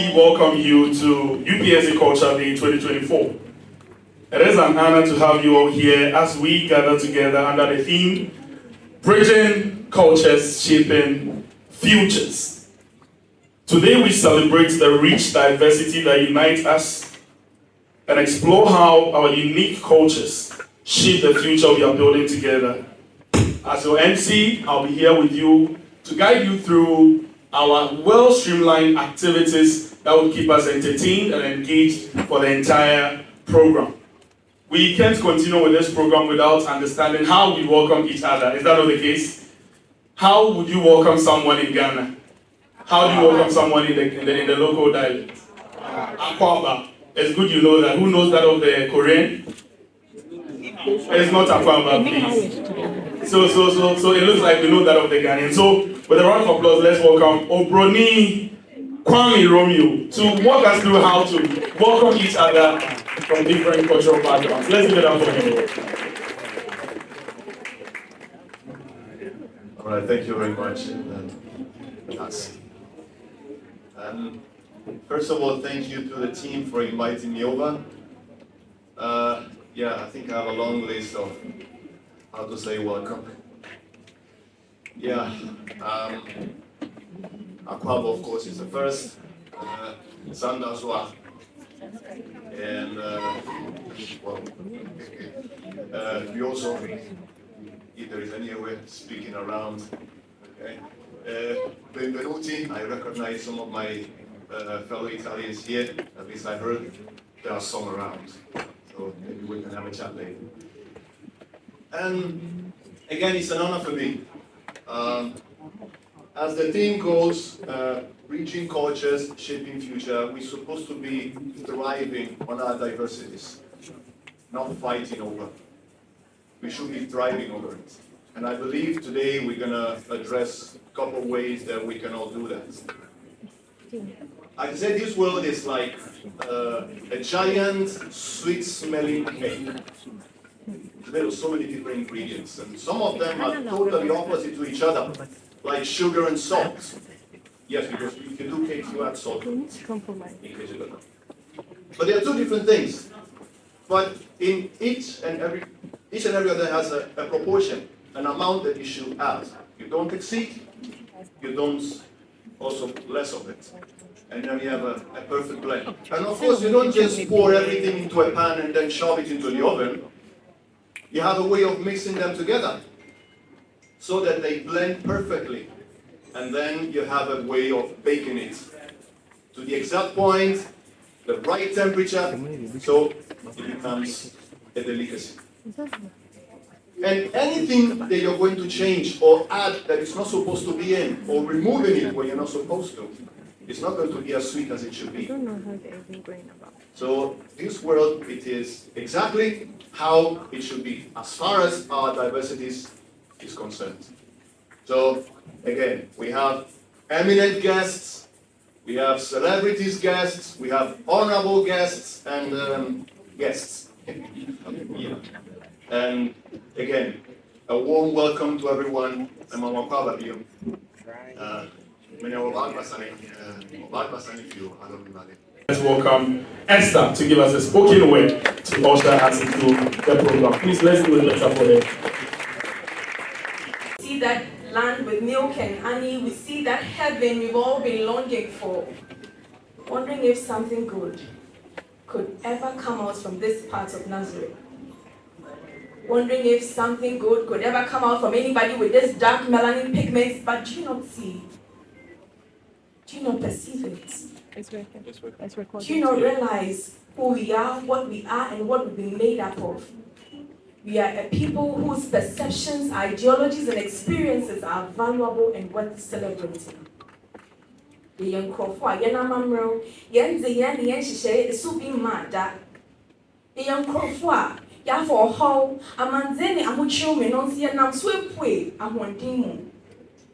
we welcome you to UPSA Culture Day 2024. It is an honor to have you all here as we gather together under the theme, Bridging Cultures, Shaping Futures. Today we celebrate the rich diversity that unites us and explore how our unique cultures shape the future we are building together. As your MC, I'll be here with you to guide you through our well-streamlined activities that will keep us entertained and engaged for the entire program. We can't continue with this program without understanding how we welcome each other. Is that not the case? How would you welcome someone in Ghana? How do you welcome someone in the local dialect? Akwaba. It's good you know that. Who knows that of the Korean? It's not Akwaba, please. So it looks like we know that of the Ghanaian. So with a round of applause, let's welcome Obroni Kwame Romeo to walk us through how to welcome each other from different cultural backgrounds. Let's give it up for him. All right, thank you very much. First of all, thank you to the team for inviting me over. I think I have a long list of how to say welcome. Akwaba, of course, is the first. Sandaswa. And, we also, if there is anyone speaking around, okay. Benvenuti, I recognize some of my fellow Italians here, at least I heard there are some around. So maybe we can have a chat later. And again, it's an honor for me. As the theme goes, reaching cultures, shaping future, we're supposed to be thriving on our diversities, not fighting over. We should be thriving over it. And I believe today we're going to address a couple of ways that we can all do that. I said this world is like a giant, sweet-smelling cake. There are so many different ingredients, and some of them are totally opposite to each other, like sugar and salt. Yes, because if you do cakes, you add salt. In case you don't know. But there are two different things. But in each and every other has a proportion, an amount that you should add. You don't exceed, you don't also less of it. And then you have a perfect blend. And of course, you don't just pour everything into a pan and then shove it into the oven. You have a way of mixing them together so that they blend perfectly. And then you have a way of baking it to the exact point, the right temperature, so it becomes a delicacy. And anything that you're going to change or add that is not supposed to be in, or removing it where you're not supposed to, it's not going to be as sweet as it should be. So this world, it is exactly how it should be, as far as our diversities is concerned. So again, we have eminent guests, we have celebrities guests, we have honorable guests, and guests. Yeah. And again, a warm welcome to everyone. I'm Akwaba. Let's welcome Esther to give us a spoken word to usher us into the program. Please, let's do it better for her. See that land with milk and honey, we see that heaven we've all been longing for. Wondering if something good could ever come out from this part of Nazareth. Wondering if something good could ever come out from anybody with this dark melanin pigments, but do you not see? Do you not perceive it? It's recording. Do you not realize who we are, what we are, and what we've been made up of? We are a people whose perceptions, ideologies, and experiences are valuable and worth celebrating. The young Crawford, Yanamamro, Yanzi Yan, the Yanshishay, the Supi Mada. The young Crawford, Yafo Ho, Amanzeni, Amuchu, Menonsia, Nam Swipway, Amondimu.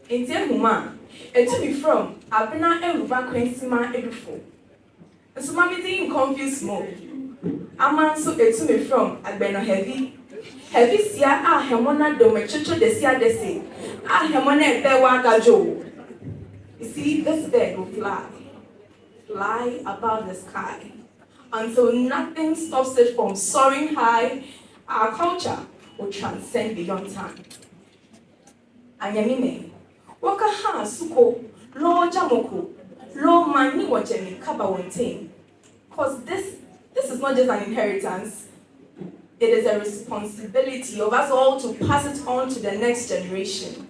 In Zemuma, it took me from Abena Eruba Quensima Edufo. And so, Mammy didn't confuse more. Amanso, it took me from Abeno Heavy. Heavy Sia, Hemona Domechucho de Sia de Se, Hemona Bewagajo. You see, this bird will fly. fly above the sky. Until nothing stops it from soaring high, our culture will transcend beyond time. Anyamime, waka ha suko, lo jamoko, lo mani wajemi kaba wontain. Because this is not just an inheritance, it is a responsibility of us all to pass it on to the next generation.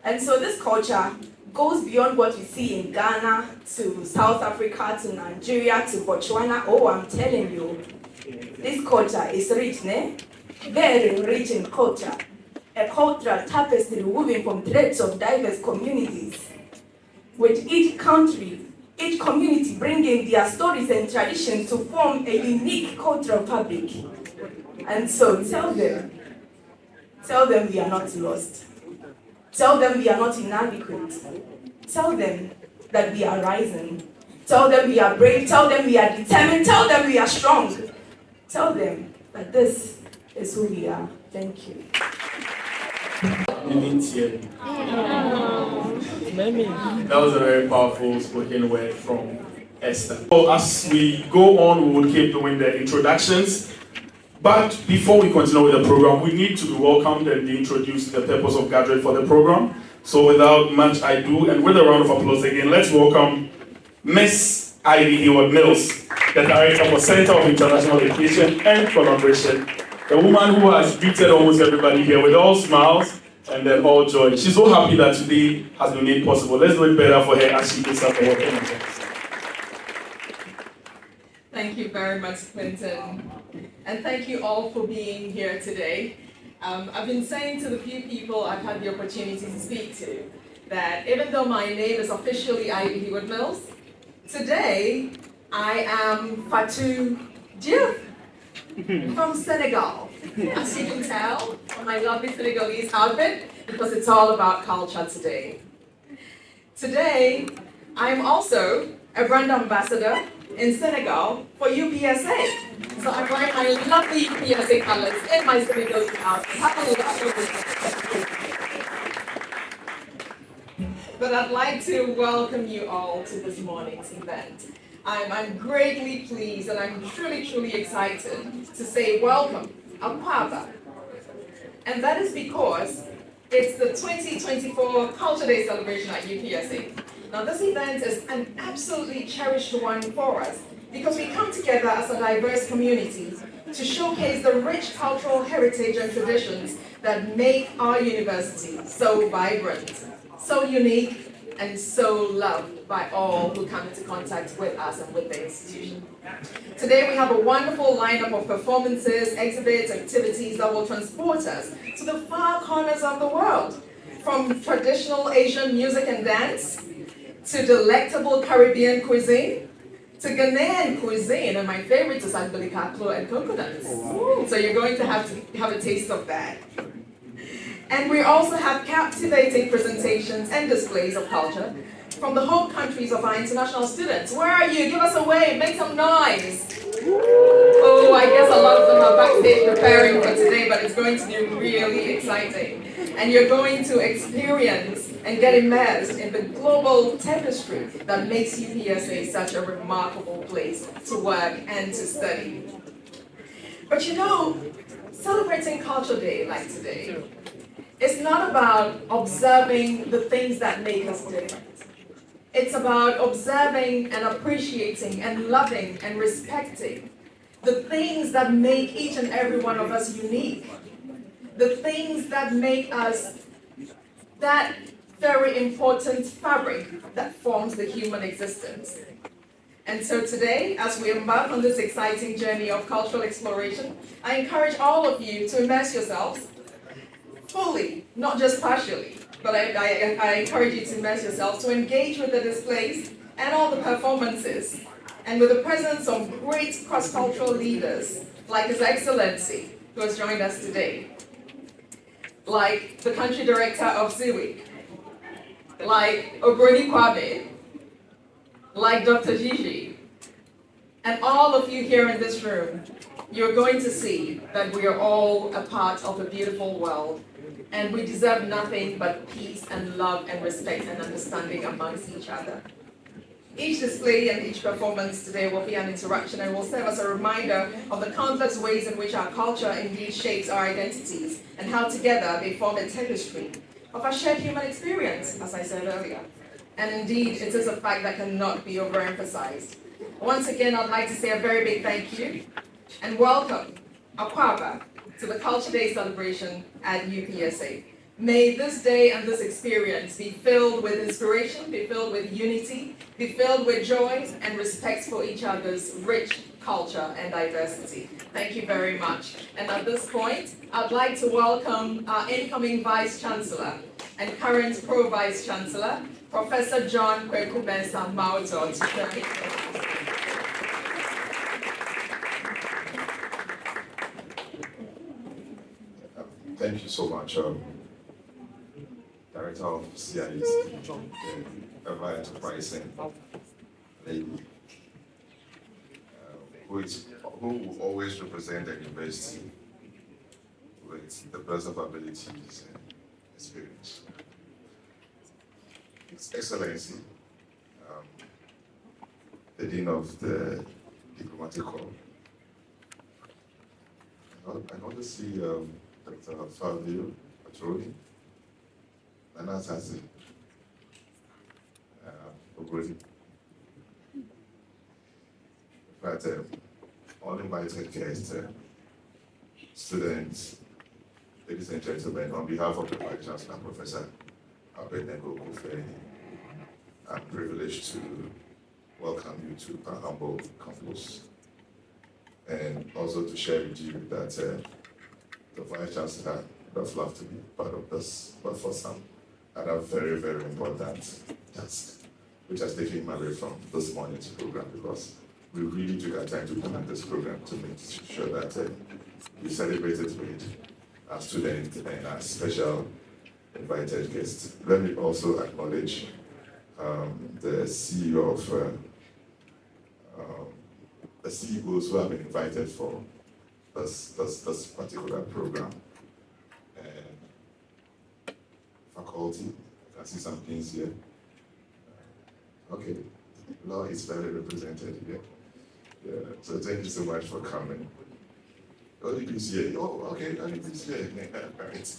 And so this culture goes beyond what we see in Ghana to South Africa to Nigeria to Botswana. Oh, I'm telling you, this culture is rich, ne? Very rich in culture. A cultural tapestry woven from threads of diverse communities, with each country, each community bringing their stories and traditions to form a unique cultural fabric. And so tell them we are not lost. Tell them we are not inadequate. Tell them that we are rising. Tell them we are brave. Tell them we are determined. Tell them we are strong. Tell them that this is who we are. Thank you. That was a very powerful spoken word from Esther. So as we go on, we will keep doing the introductions. But before we continue with the program, we need to be welcomed and be introduced to the purpose of gathering for the program. So without much ado, and with a round of applause again, let's welcome Miss Ivy Heyward-Mills, the Director for Center of International Education and Collaboration, the woman who has greeted almost everybody here with all smiles and then all joy. She's so happy that today has been made possible. Let's do it better for her as she gives up her welcome. Thank you very much, Clinton. And thank you all for being here today. I've been saying to the few people I've had the opportunity to speak to that even though my name is officially Ivy Heyward-Mills, today I am Fatou Diouf from Senegal. As you can tell from my lovely Senegalese outfit, because it's all about culture today. Today, I'm also a brand ambassador in Senegal for UPSA. So I'm wearing my lovely UPSA colors in my Senegalese outfit. But I'd like to welcome you all to this morning's event. I'm greatly pleased and I'm truly excited to say welcome, Akwaba. And that is because it's the 2024 Culture Day celebration at UPSA. Now this event is an absolutely cherished one for us because we come together as a diverse community to showcase the rich cultural heritage and traditions that make our university so vibrant, so unique, and so loved by all who come into contact with us and with the institution. Today we have a wonderful lineup of performances, exhibits, activities that will transport us to the far corners of the world, from traditional Asian music and dance, to delectable Caribbean cuisine, to Ghanaian cuisine, and my favorite is agbalikaklo and coconuts. So you're going to have a taste of that. And we also have captivating presentations and displays of culture from the home countries of our international students. Where are you? Give us a wave, make some noise. Oh, I guess a lot of them are backstage preparing for today, but it's going to be really exciting. And you're going to experience and get immersed in the global tapestry that makes UPSA such a remarkable place to work and to study. But you know, celebrating Culture Day like today, it's not about observing the things that make us different. It's about observing and appreciating and loving and respecting the things that make each and every one of us unique. The things that make us that very important fabric that forms the human existence. And so today, as we embark on this exciting journey of cultural exploration, I encourage all of you to immerse yourselves fully, not just partially, but I encourage you to immerse yourselves, to engage with the displays and all the performances, and with the presence of great cross-cultural leaders, like His Excellency, who has joined us today, like the country director of ZUIC, like Obroni Kwabe, like Dr. Gigi, and all of you here in this room. You're going to see that we are all a part of a beautiful world, and we deserve nothing but peace and love and respect and understanding amongst each other. Each display and each performance today will be an interaction and will serve as a reminder of the countless ways in which our culture indeed shapes our identities and how together they form a tapestry of our shared human experience, as I said earlier. And indeed, it is a fact that cannot be overemphasized. Once again, I'd like to say a very big thank you and welcome Akwaba to the Culture Day celebration at UPSA. May this day and this experience be filled with inspiration, be filled with unity, be filled with joy and respect for each other's rich culture and diversity. Thank you very much. And at this point, I'd like to welcome our incoming Vice Chancellor and current Pro Vice Chancellor, Professor John Kwekubensa Mauto, to share his thoughts. Thank you so much, Director of CIS, ever enterprising lady, who will always represent the university with the best of abilities and experience. His Excellency, the Dean of the Diplomatic Corps. I want to see Dr. Fabio Patroni, Nana Sassi, Ogori. But all invited guests, students, ladies and gentlemen, on behalf of the Vice Chancellor, Professor Abednego Kofe, I'm privileged to welcome you to our humble campus and also to share with you that the Vice Chancellor would have loved to be part of this, but for some, had a very, very important task, which has taken him away from this morning's program because we really took our time to plan this program to make sure that we celebrate it with our students and our special invited guests. Let me also acknowledge the CEO of the CEOs who have been invited for this particular program. And faculty, I can see some things here. Okay, law is very represented here. Yeah, so thank you so much for coming. ODPCA, oh, okay, ODPCA. Right.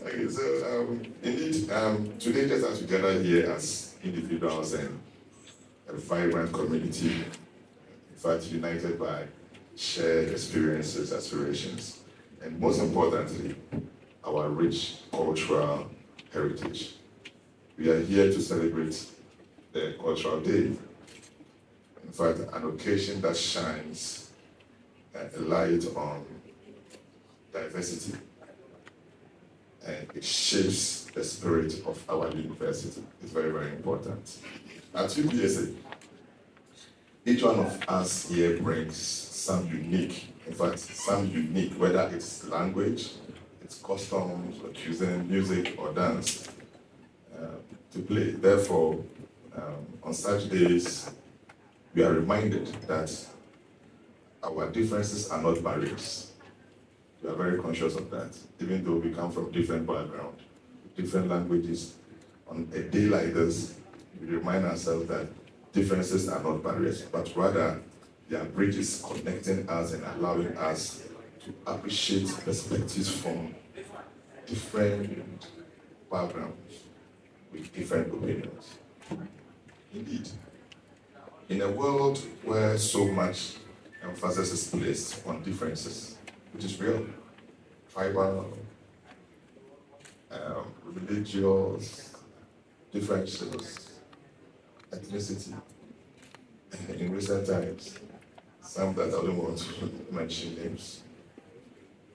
Okay, so indeed, today just as we gather here as individuals and a vibrant community, in fact, united by shared experiences, aspirations, and most importantly, our rich cultural heritage. We are here to celebrate the Cultural Day. In fact, an occasion that shines a light on diversity, and it shapes the spirit of our university. It's very, very important. At UPSA, each one of us here brings some unique, whether it's language, it's customs, or cuisine, music, or dance, to play. Therefore, on such days, we are reminded that our differences are not barriers. We are very conscious of that, even though we come from different backgrounds, different languages. On a day like this, we remind ourselves that differences are not barriers, but rather they are bridges connecting us and allowing us to appreciate perspectives from different backgrounds with different opinions. Indeed, in a world where so much emphasis is placed on differences, which is real, tribal, religious differences, ethnicity, in recent times, some that I don't want to mention names,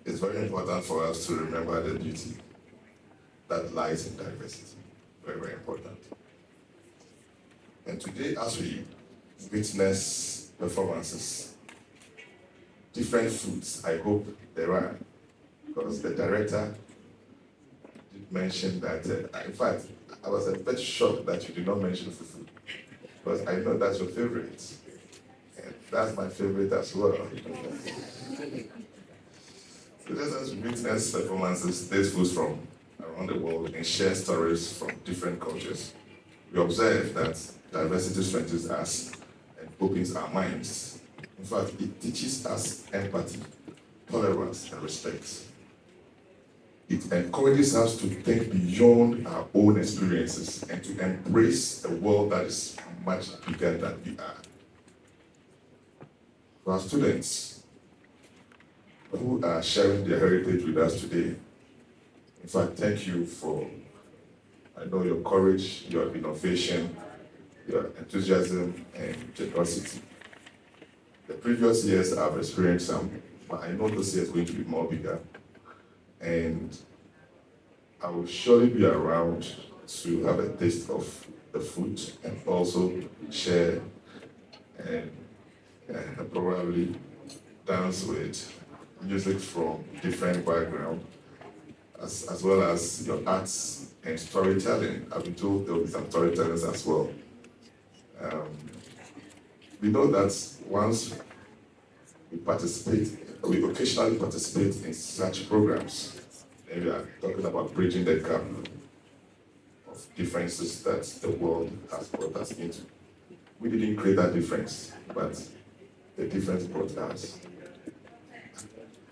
it's very important for us to remember the beauty that lies in diversity. Very, very important. And today, as we witness performances, different foods, I hope there are, because the director did mention that, in fact, I was a bit shocked that you did not mention fufu, because I know that's your favorite, and that's my favorite as well. So just as we witness performances, taste foods from around the world and share stories from different cultures, we observe that diversity strengthens us and opens our minds. In fact, it teaches us empathy, tolerance, and respect. It encourages us to think beyond our own experiences and to embrace a world that is much bigger than we are. For our students who are sharing their heritage with us today, in fact, thank you for, I know, your courage, your innovation, your enthusiasm, and generosity. The previous years I've experienced some, but I know this year is going to be more bigger. And I will surely be around to have a taste of the food and also share and probably dance with music from different backgrounds, as well as your arts and storytelling. I've been told there will be some storytellers as well. We know that once we occasionally participate in such programs, and we are talking about bridging the gap of differences that the world has brought us into. We didn't create that difference, but the difference brought us.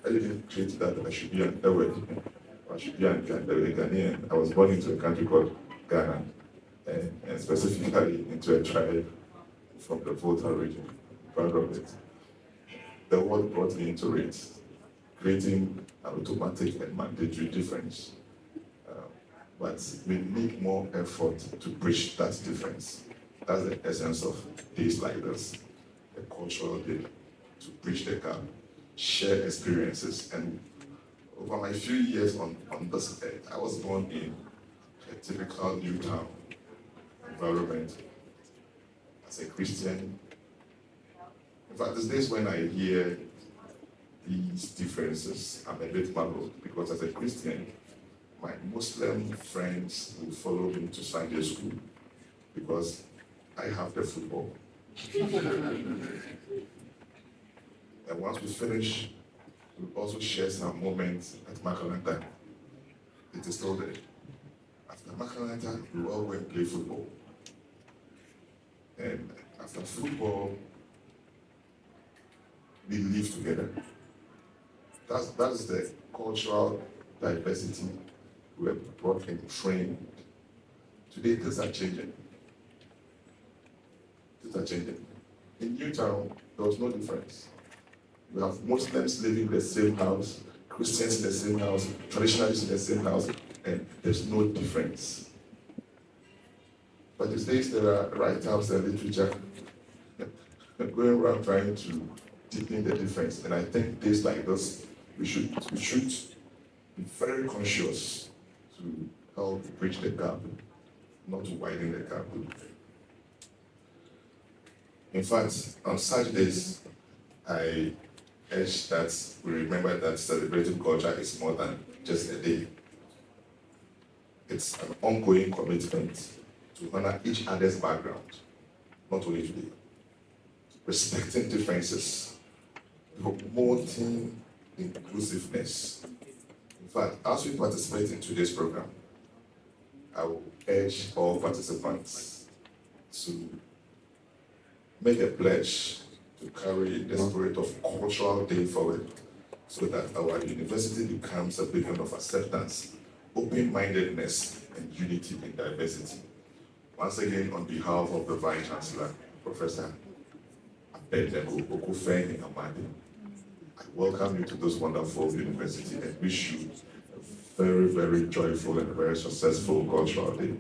I didn't create that I should be an Ewed, I should be a Ghanaian. I was born into a country called Ghana, and specifically into a tribe from the Volta region, proud of it. The world brought me into it, creating an automatic and mandatory difference. But we need more effort to bridge that difference. That's the essence of days like this, a cultural day, to bridge the gap, share experiences. And over my few years on this earth, I was born in a typical new town environment as a Christian. In fact, these days when I hear these differences, I'm a bit muddled because as a Christian, my Muslim friends will follow me to Sunday school because I have the football. And once we finish, we'll also share some moments at Makalanta. It is still there. After Makalanta, we all go and play football. And after football, we live together. That is the cultural diversity we were brought and trained. Today, things are changing. Things are changing. In Newtown, there was no difference. We have Muslims living in the same house, Christians in the same house, traditionalists in the same house, and there's no difference. But these days, there are write-ups and literature going around trying to deepen the difference. And I think days like this, we should be very conscious to help bridge the gap, not to widen the gap. In fact, on Saturdays, I urge that we remember that celebrating culture is more than just a day. It's an ongoing commitment to honor each other's background, not only today. Respecting differences, promoting inclusiveness. In fact, as we participate in today's program, I will urge all participants to make a pledge to carry the spirit of cultural day forward so that our university becomes a beacon of acceptance, open-mindedness, and unity in diversity. Once again, on behalf of the Vice Chancellor, Professor Abednego Okufeng Amadi, I welcome you to this wonderful university and wish you a very, very joyful and very successful cultural day.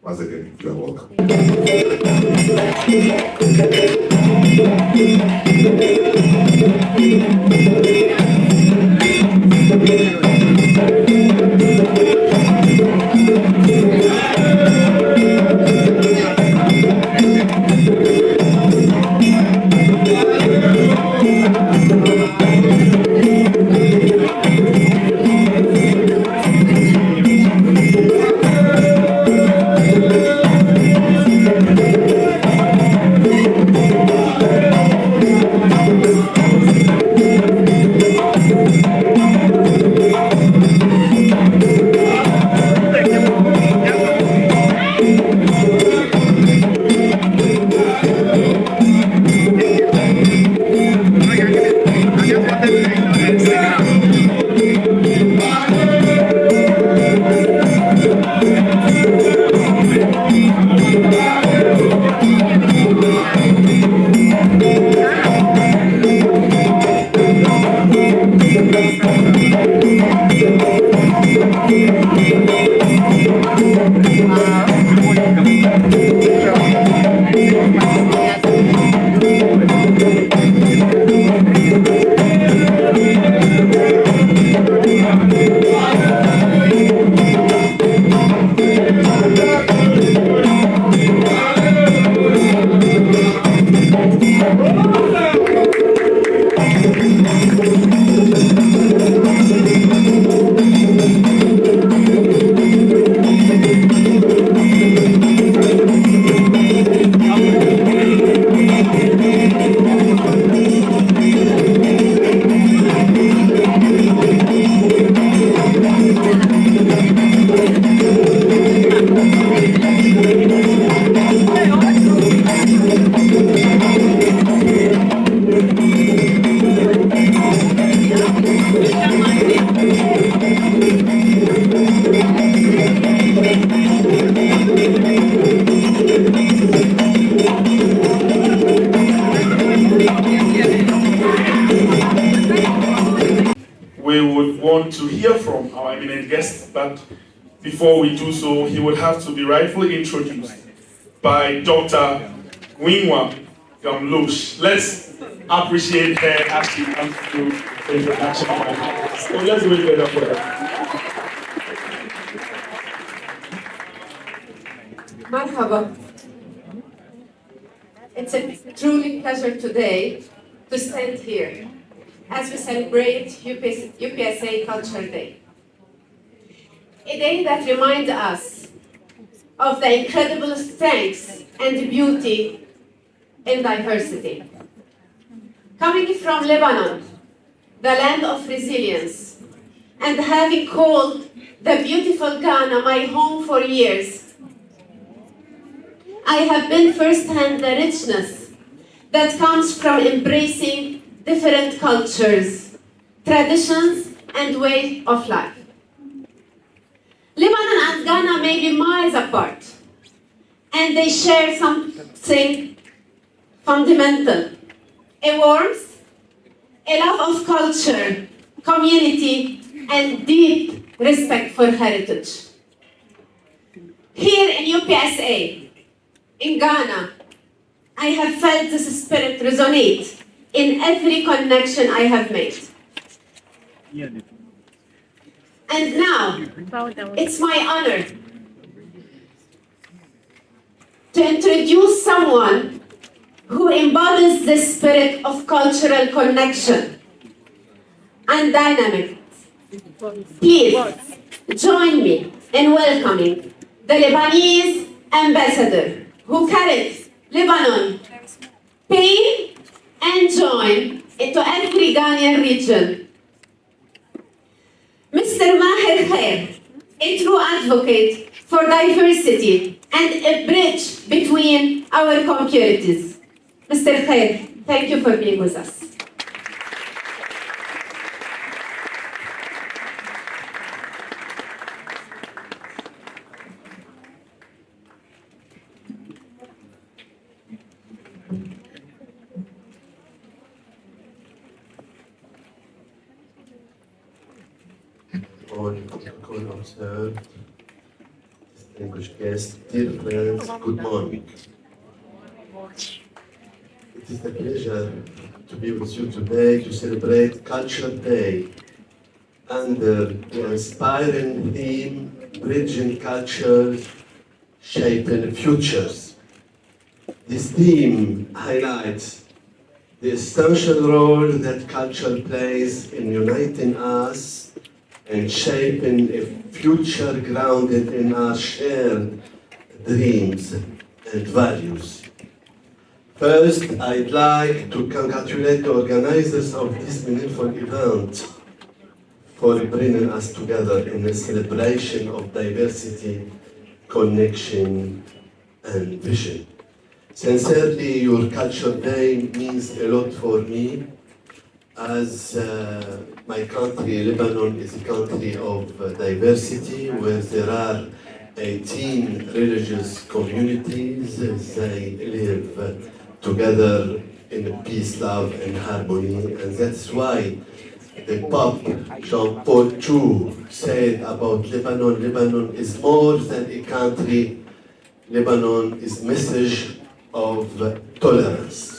Once again, you are welcome. We would want to hear from our eminent guest, but before we do so, he would have to be rightfully introduced by Dr. Wingwa Gamlush. Let's appreciate her as she comes through the introduction. So let's do it together for her. Marhaba. It's a truly pleasure today to stand here as we celebrate UPSA Culture Day. A day that reminds us of the incredible strengths and beauty in diversity. Coming from Lebanon, the land of resilience, and having called the beautiful Ghana my home for years, I have been firsthand the richness that comes from embracing different cultures, traditions, and ways of life. Lebanon and Ghana may be miles apart, and they share something fundamental: a warmth, a love of culture, community, and deep respect for heritage. Here in UPSA, in Ghana, I have felt this spirit resonate in every connection I have made. And now, it's my honor to introduce someone who embodies the spirit of cultural connection and dynamic. Please join me in welcoming the Lebanese ambassador who carries Lebanon pain and joy into every Ghanaian region. Mr. Maher Khair, a true advocate for diversity and a bridge between our communities. Mr. Khair, thank you for being with us. Good observed, distinguished guests, dear friends, good morning. It is a pleasure to be with you today to celebrate Culture Day under the inspiring theme, Bridging Cultures, Shaping Futures. This theme highlights the essential role that culture plays in uniting us and shaping a future grounded in our shared dreams and values. First, I'd like to congratulate the organizers of this meaningful event for bringing us together in a celebration of diversity, connection, and vision. Sincerely, your Culture Day means a lot for me, as my country, Lebanon, is a country of diversity where there are 18 religious communities. They live together in peace, love, and harmony, and that's why the Pope Jean Paul II said about Lebanon, Lebanon is more than a country. Lebanon is a message of tolerance.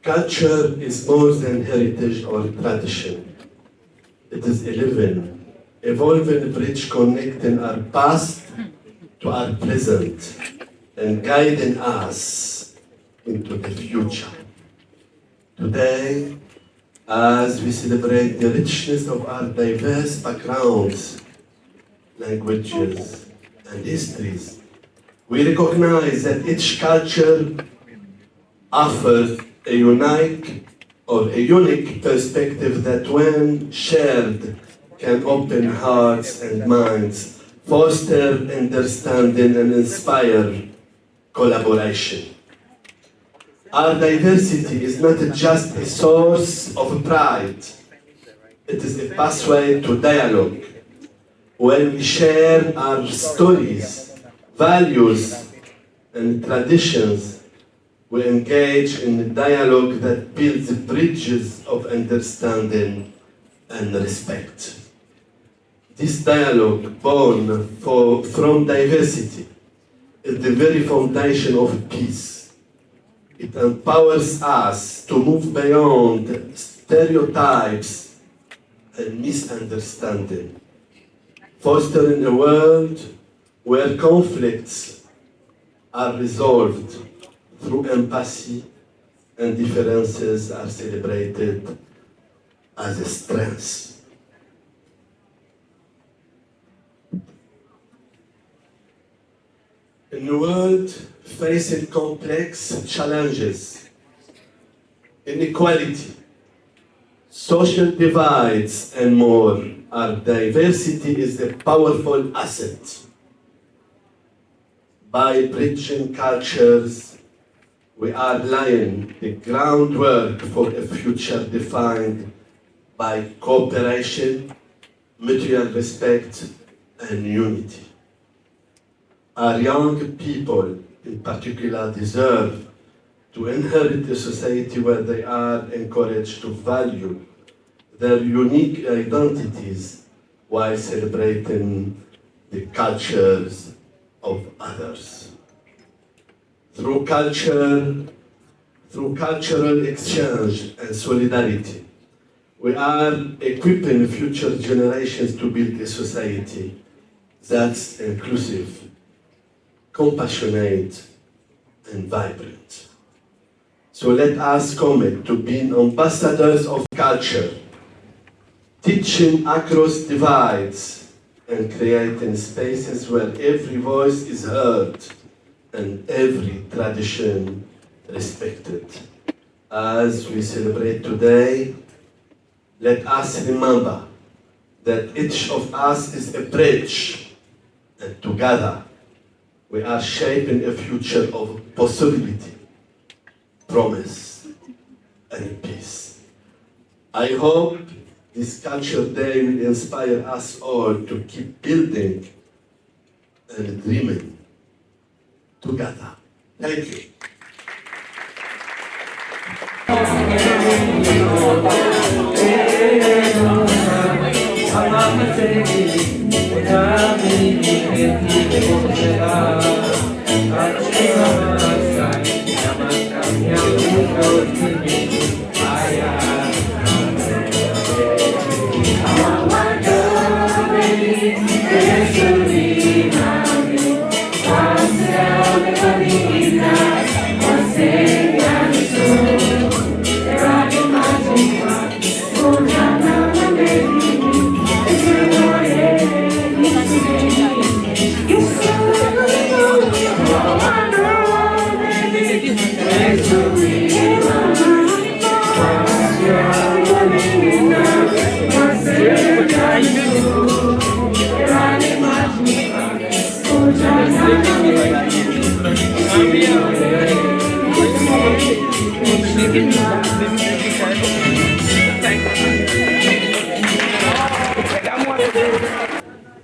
Culture is more than heritage or tradition. It is a living, evolving bridge connecting our past to our present and guiding us into the future. Today, as we celebrate the richness of our diverse backgrounds, languages, and histories, we recognize that each culture offers a unique perspective that, when shared, can open hearts and minds, foster understanding, and inspire collaboration. Our diversity is not just a source of pride, it is a pathway to dialogue. When we share our stories, values, and traditions, we engage in a dialogue that builds bridges of understanding and respect. This dialogue, born from diversity, is the very foundation of peace. It empowers us to move beyond stereotypes and misunderstanding, fostering a world where conflicts are resolved through empathy and differences are celebrated as a strength. In a world facing complex challenges, inequality, social divides, and more, our diversity is a powerful asset. By bridging cultures, we are laying the groundwork for a future defined by cooperation, mutual respect, and unity. Our young people, in particular, deserve to inherit a society where they are encouraged to value their unique identities while celebrating the cultures of others. Through cultural exchange and solidarity, we are equipping future generations to build a society that's inclusive, compassionate, and vibrant. So let us commit to being ambassadors of culture, teaching across divides, and creating spaces where every voice is heard and every tradition respected. As we celebrate today, let us remember that each of us is a bridge, and together we are shaping a future of possibility, promise, and peace. I hope this Culture Day will inspire us all to keep building and dreaming together. Thank you.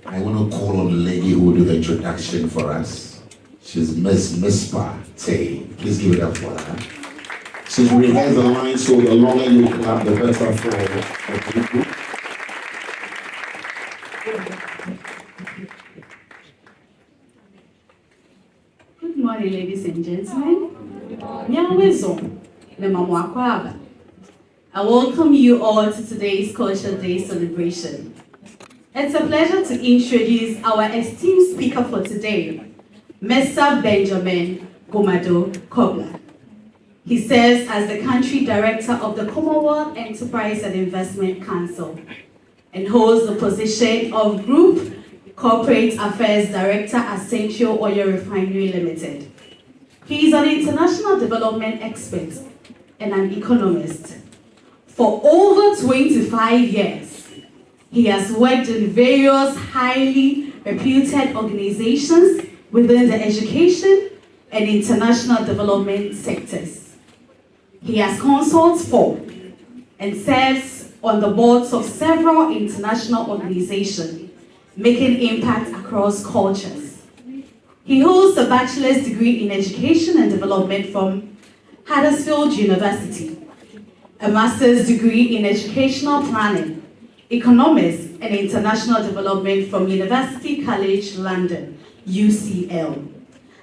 I want to call on the lady who will do the introduction for us. She's Miss Mispa Tay. Please give it up for her. Since we rehearse the line, so the longer you clap, the better for the people. Good morning, ladies and gentlemen. I welcome you all to today's Culture Day celebration. It's a pleasure to introduce our esteemed speaker for today, Mr. Benjamin Gomado Kobla. He serves as the Country Director of the Commonwealth Enterprise and Investment Council and holds the position of Group Corporate Affairs Director at Central Oil Refinery Limited. He is an international development expert and an economist. For over 25 years, he has worked in various highly reputed organizations within the education and international development sectors. He has consulted for and serves on the boards of several international organizations, making impact across cultures. He holds a bachelor's degree in education and development from Huddersfield University, a master's degree in educational planning, economics, and international development from University College London, UCL,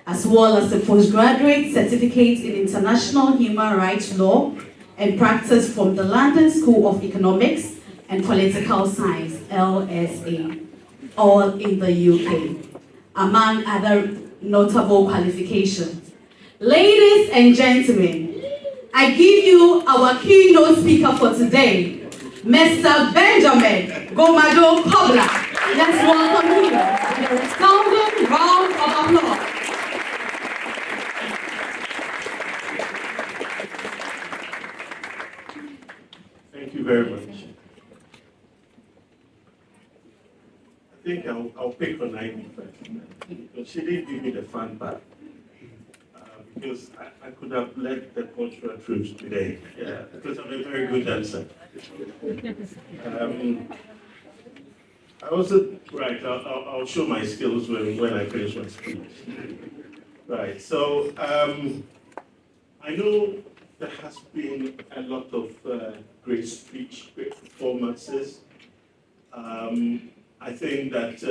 as well as a postgraduate certificate in international human rights law and practice from the London School of Economics and Political Science, LSA, all in the UK, among other notable qualifications. Ladies and gentlemen, I give you our keynote speaker for today, Mr. Benjamin Gomado Kobla. Let's welcome him with a resounding round of applause. Thank you very much. I think I'll pick on Ivy first, because she didn't give me the fun part. Because I could have led the cultural troops today, because I'm a very good dancer. I also, right, I'll show my skills when I finish my speech. Right, so I know there has been a lot of great speech, great performances. I think that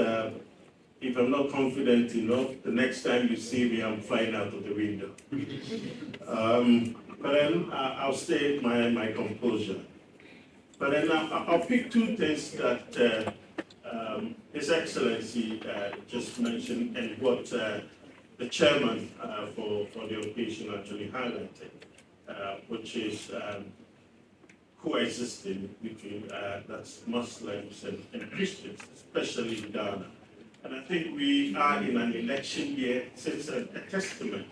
if I'm not confident enough, the next time you see me, I'm flying out of the window. But then I'll stay my composure. But then I'll pick two things that His Excellency just mentioned and what the chairman for the occasion actually highlighted, which is coexisting between that's Muslims and Christians, especially in Ghana. And I think we are in an election year, so it's a testament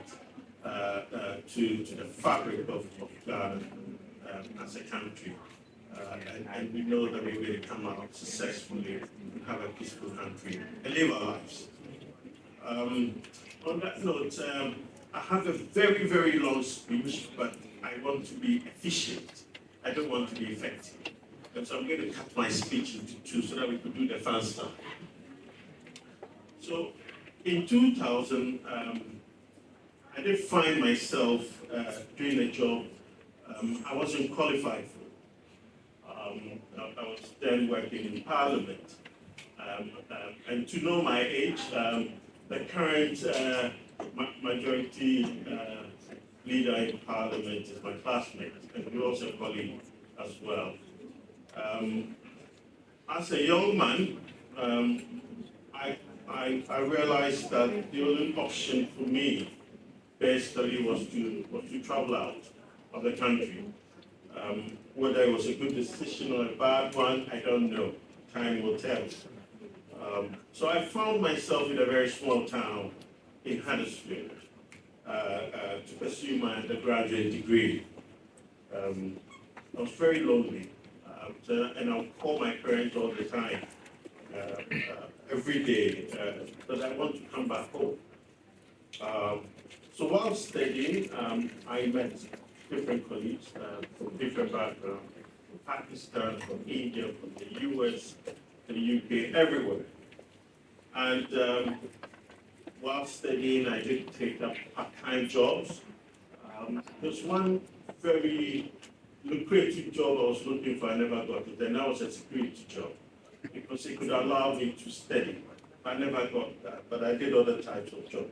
to the fabric of Ghana as a country. And we know that we're going to come out successfully and have a peaceful country and live our lives. On that note, I have a very, very long speech, but I want to be efficient. I don't want to be effective. And so I'm going to cut my speech into two so that we could do the fun stuff. So in 2000, I did find myself doing a job I wasn't qualified for. I was then working in Parliament. And to know my age, the current majority leader in Parliament is my classmate, and we're also colleagues as well. As a young man, I realized that the only option for me basically was to travel out of the country. Whether it was a good decision or a bad one, I don't know. Time will tell. So I found myself in a very small town in Huddersfield to pursue my undergraduate degree. I was very lonely, and I would call my parents all the time, every day, because I want to come back home. So while studying, I met different colleagues from different backgrounds, from Pakistan, from India, from the US, the UK, everywhere. And while studying, I did take up part-time jobs. There's one very lucrative job I was looking for, I never got it, and that was a security job, because it could allow me to study. I never got that, but I did other types of jobs.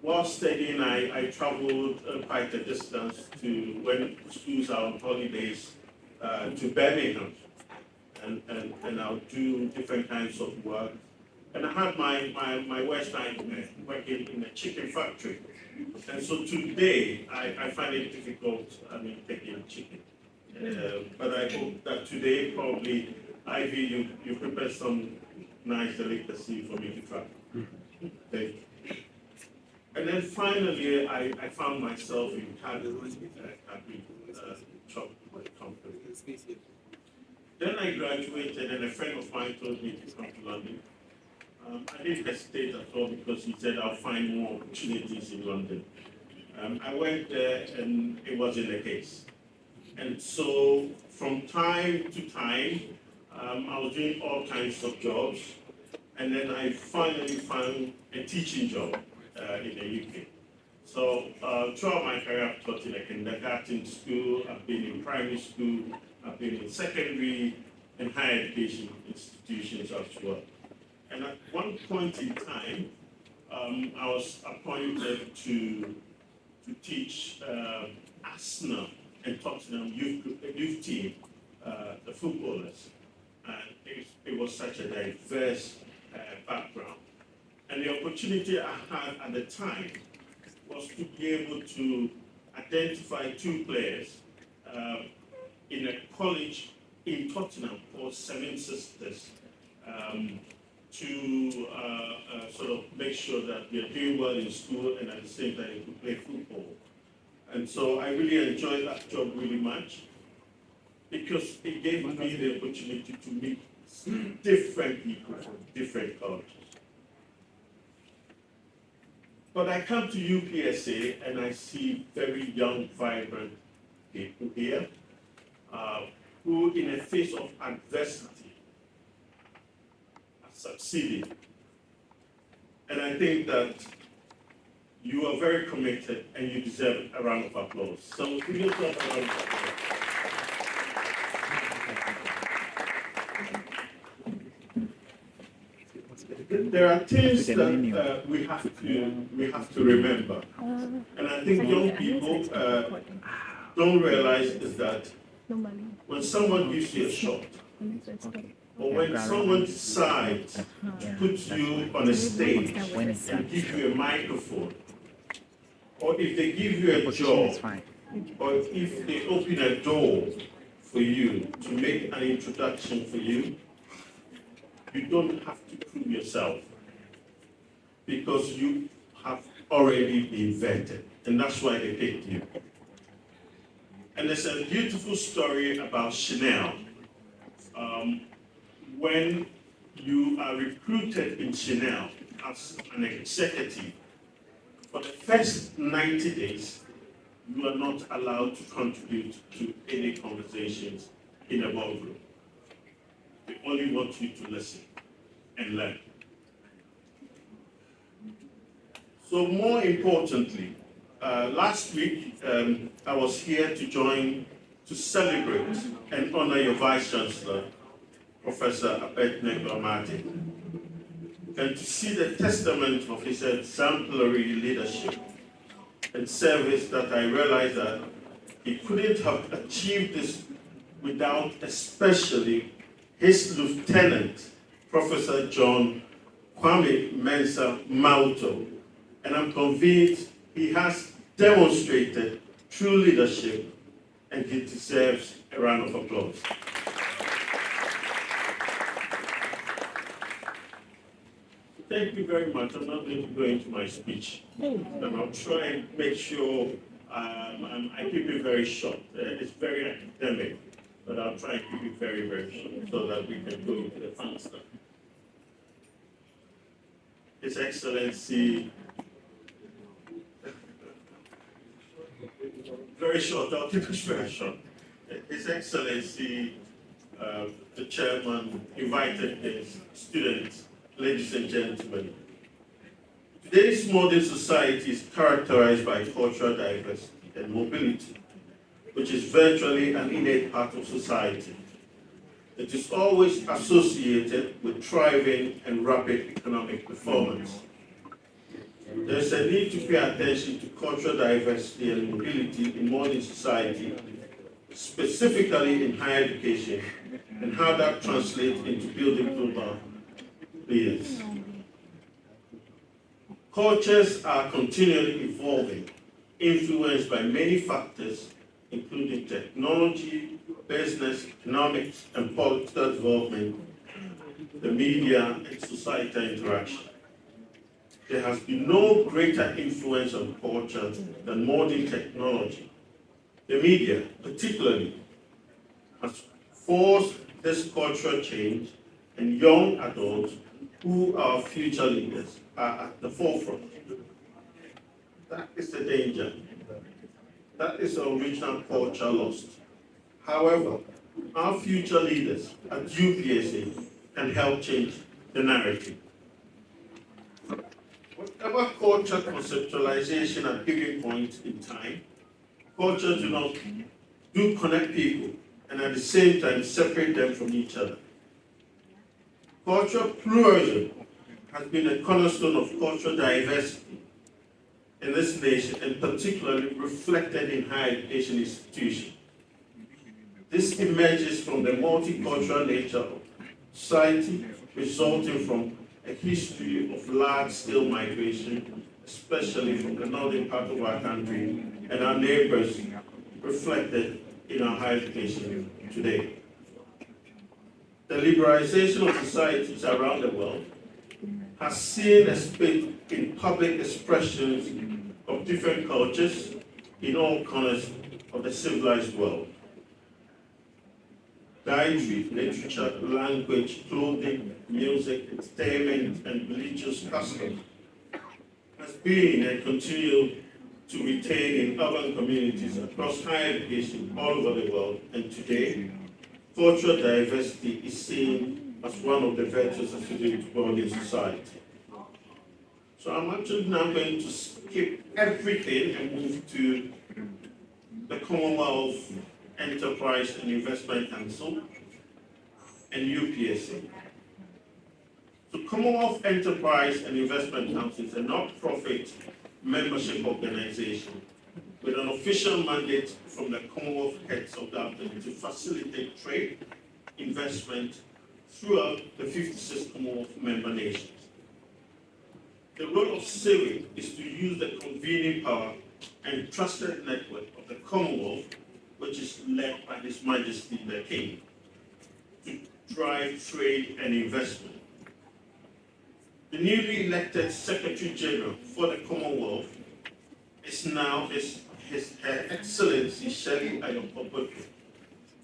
While studying, I traveled quite a distance to, when schools are on holidays, to Birmingham. And I'll do different kinds of work, And I had my worst nightmare working in a chicken factory. And so today, I find it difficult, taking chicken. But I hope that today, probably, Ivy, you prepare some nice delicacy for me to try. Thank you. And then finally, I found myself in Cadbury chocolate company. Then I graduated, and a friend of mine told me to come to London. I didn't hesitate at all because he said I'll find more opportunities in London. I went there, and it wasn't the case. And so, from time to time, I was doing all kinds of jobs, and then I finally found a teaching job in the UK. So throughout my career, I've taught in a kindergarten school, I've been in primary school, I've been in secondary and higher education institutions as well. And at one point in time, I was appointed to teach Arsenal and Tottenham youth team, the footballers. And it was such a diverse background. And the opportunity I had at the time was to be able to identify two players in a college in Tottenham called Seven Sisters to sort of make sure that they're doing well in school and at the same time they could play football. And so I really enjoyed that job really much because it gave me the opportunity to meet different people from different cultures. But I come to UPSA and I see very young, vibrant people here who, in the face of adversity, are succeeding. And I think that you are very committed and you deserve a round of applause. So give yourself a round of applause. There are things that we have to remember, and I think young people don't realize is that when someone gives you a shot, or when someone decides to put you on a stage and give you a microphone, or if they give you a job, or if they open a door for you to make an introduction for you, you don't have to prove yourself because you have already been vetted, and that's why they picked you. And there's a beautiful story about Chanel. When you are recruited in Chanel as an executive, for the first 90 days, you are not allowed to contribute to any conversations in a boardroom. They only want you to listen and learn. So more importantly, last week I was here to celebrate and honor your Vice Chancellor, Professor Abednego Martin, and to see the testament of his exemplary leadership and service that I realized that he couldn't have achieved this without especially his lieutenant, Professor John Kwame Mensah Mauto. And I'm convinced he has demonstrated true leadership and he deserves a round of applause. Thank you very much. I'm not going to go into my speech. And I'll try and make sure I keep it very short. It's very academic, but I'll try and keep it very, very short so that we can go into the fun stuff. His Excellency, very short, I'll keep it very short. His Excellency, the chairman, invited his students, ladies and gentlemen. Today's modern society is characterized by cultural diversity and mobility, which is virtually an innate part of society. It is always associated with thriving and rapid economic performance. There is a need to pay attention to cultural diversity and mobility in modern society, specifically in higher education, and how that translates into building global leaders. Cultures are continually evolving, influenced by many factors, including technology, business, economics, and political development, the media, and societal interaction. There has been no greater influence on culture than modern technology. The media, particularly, has forced this cultural change, and young adults, who are future leaders, are at the forefront. That is the danger. That is the original culture lost. However, our future leaders at UPSA can help change the narrative. Whatever culture conceptualization at given point in time, culture do connect people and at the same time separate them from each other. Cultural pluralism has been a cornerstone of cultural diversity in this nation, and particularly reflected in higher education institutions. This emerges from the multicultural nature of society, resulting from a history of large-scale migration, especially from the northern part of our country and our neighbors, reflected in our higher education today. The liberalization of societies around the world has seen a spate in public expressions of different cultures in all corners of the civilized world. Dietary, literature, language, clothing, music, entertainment, and religious customs has been and continue to retain in urban communities across higher education all over the world, and today, cultural diversity is seen as one of the virtues associated with building society. So I'm actually now going to skip everything and move to the Commonwealth Enterprise and Investment Council and UPSA. So Commonwealth Enterprise and Investment Council is a not-profit membership organization with an official mandate from the Commonwealth heads of government to facilitate trade, investment throughout the 56 Commonwealth member nations. The role of CIVIC is to use the convening power and trusted network of the Commonwealth, which is led by His Majesty the King, to drive trade and investment. The newly elected Secretary General for the Commonwealth is now Her Excellency Shirley Ayokoboke,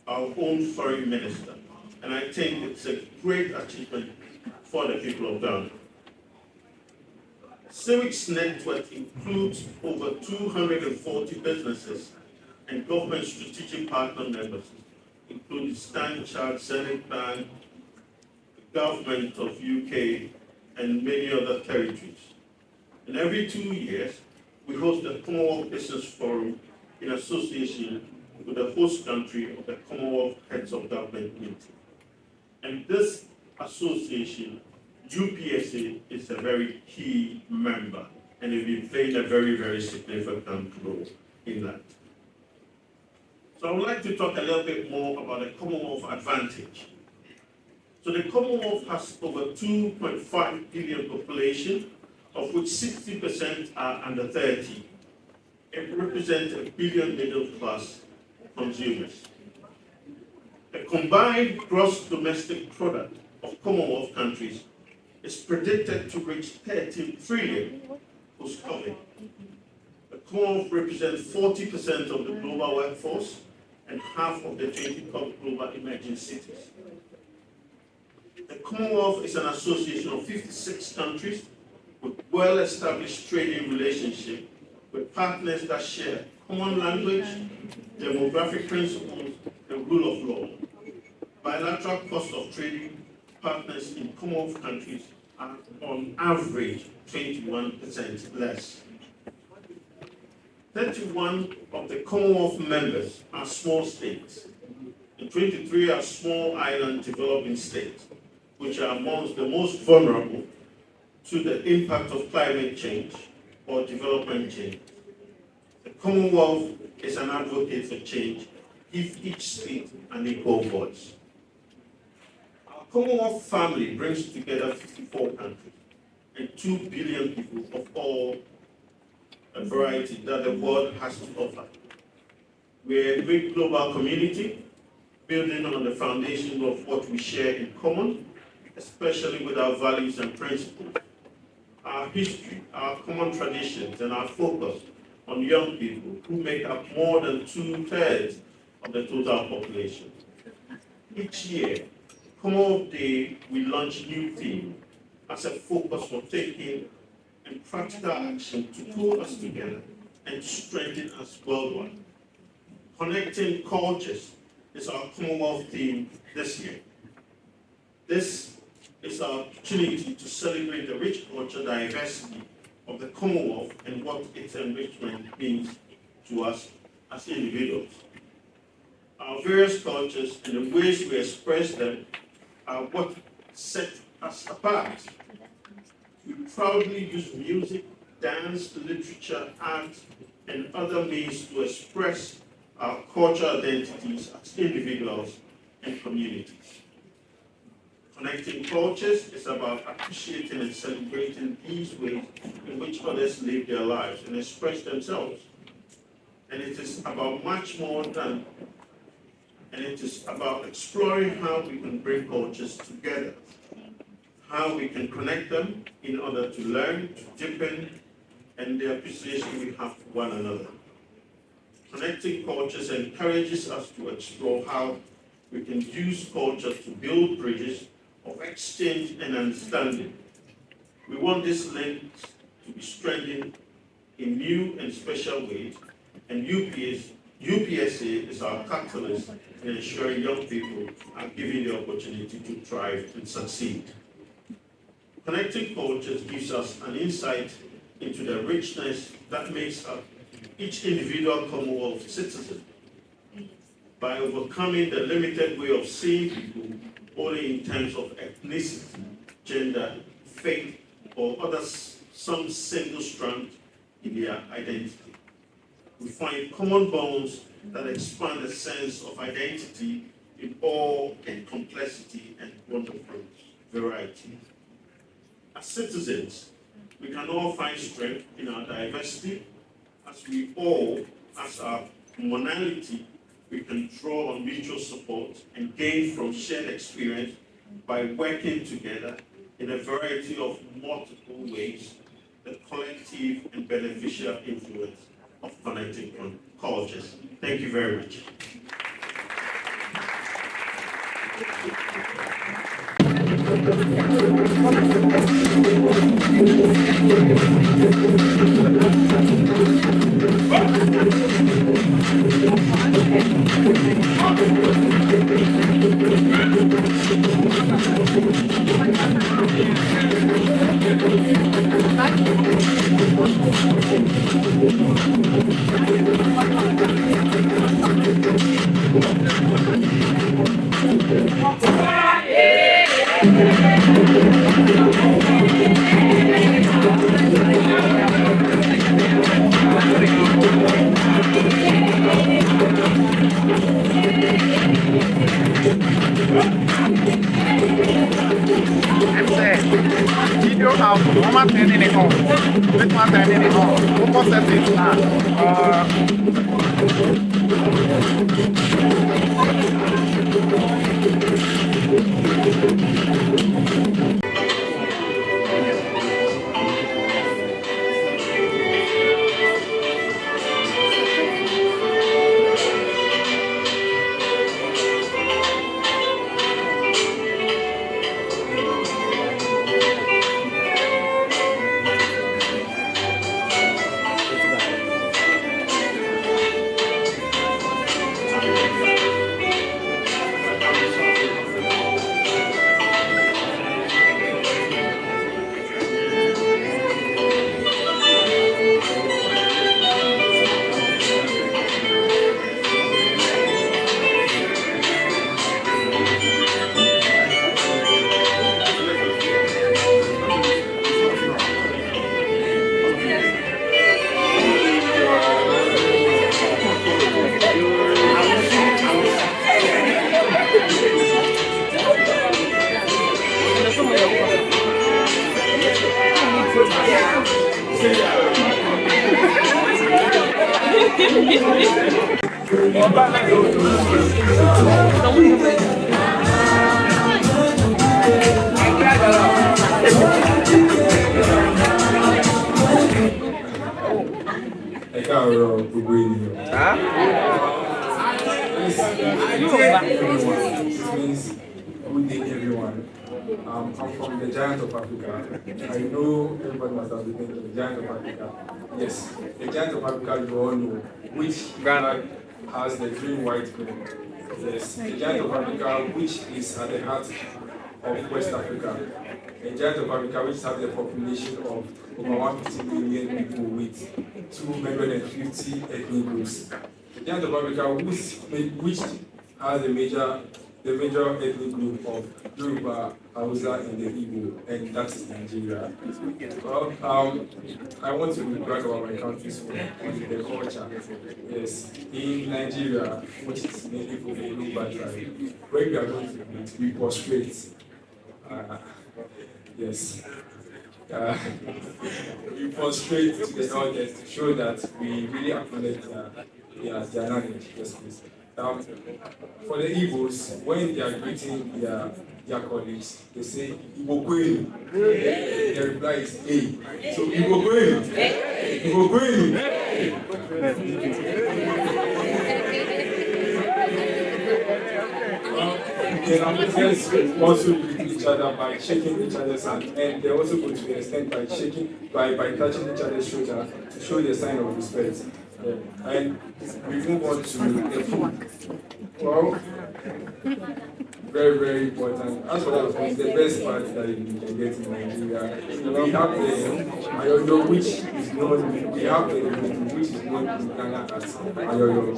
our own Foreign Minister, and I think it's a great achievement for the people of Ghana. CIVIC's network includes over 240 businesses and government strategic partner members, including Standard Chartered, Zenith Bank, the government of UK, and many other territories. And every 2 years, we host the Commonwealth Business Forum in association with the host country of the Commonwealth Heads of Government meeting. And this association, UPSA, is a very key member, and they've been playing a very, very significant role in that. So I would like to talk a little bit more about the Commonwealth Advantage. So the Commonwealth has over 2.5 billion population, of which 60% are under 30. It represents a billion middle-class consumers. The combined gross domestic product of Commonwealth countries is predicted to reach 13 trillion post-COVID. The Commonwealth represents 40% of the global workforce and half of the 20 top global emerging cities. The Commonwealth is an association of 56 countries with well-established trading relationships with partners that share common language, demographic principles, and rule of law. Bilateral cost of trading partners in Commonwealth countries are on average 21% less. 31 of the Commonwealth members are small states, and 23 are small island developing states, which are amongst the most vulnerable to the impact of climate change or development change. The Commonwealth is an advocate for change, give each state an equal voice. Our Commonwealth family brings together 54 countries and 2 billion people of all variety that the world has to offer. We're a big global community, building on the foundation of what we share in common, especially with our values and principles, our history, our common traditions, and our focus on young people who make up more than 2/3 of the total population. Each year, Commonwealth Day, we launch new themes as a focus for taking and practical action to pull us together and strengthen us worldwide. Connecting cultures is our Commonwealth theme this year. This is our opportunity to celebrate the rich cultural diversity of the Commonwealth and what its enrichment means to us as individuals. Our various cultures and the ways we express them are what set us apart. We proudly use music, dance, literature, art, and other means to express our cultural identities as individuals and communities. Connecting cultures is about appreciating and celebrating these ways in which others live their lives and express themselves. And it is about much more than, and it is about exploring how we can bring cultures together, how we can connect them in order to learn, to deepen, and the appreciation we have for one another. Connecting cultures encourages us to explore how we can use culture to build bridges of exchange and understanding. We want this link to be strengthened in new and special ways, and UPSA is our catalyst in ensuring young people are given the opportunity to thrive and succeed. Connecting cultures gives us an insight into the richness that makes up each individual Commonwealth citizen. By overcoming the limited way of seeing people only in terms of ethnicity, gender, faith, or some single strand in their identity. We find common bonds that expand the sense of identity in all its complexity and wonderful variety. As citizens, we can all find strength in our diversity, as we all, as our monality, we can draw on mutual support and gain from shared experience by working together in a variety of multiple ways, the collective and beneficial influence of connecting cultures. Thank you very much. Video of Mama turning it on. This one turning it on. Focus settings I can't roll the way you This means good day, everyone. I'm from the Giant of Africa. I know everybody must have been thinking the Giant of Africa. Yes, the Giant of Africa, you all know, which flag has the green, white, green. Yes, the Giant of Africa, which is at the heart of West Africa. A Giant of Africa, which has a population of over 150 million people with 250 ethnic groups. The Giant of Africa, which has the major ethnic group of Yoruba, Hausa, and the Igbo, and that is Nigeria. Well, I want to brag about my country's food and the culture. Yes, in Nigeria, which is mainly for the Yoruba tribe, when we are going to meet, we prostrate. Yes. We prostrate to the elders to show that we really acknowledge their knowledge. Yes, please. For the Igbos, when they are greeting their colleagues, they say Igbo Kwenu. Their reply is hey. So Igbo Kwenu. Igbo Kwenu. They also greet each other by shaking each other's hand, and they also go to the extent by touching each other's shoulder to show the sign of respect. And we move on to the food. Well, very, very important. As for the food, the best part that you can get in Nigeria, we have the ayoyo, which is known, we have the which is known in Ghana as ayoyo.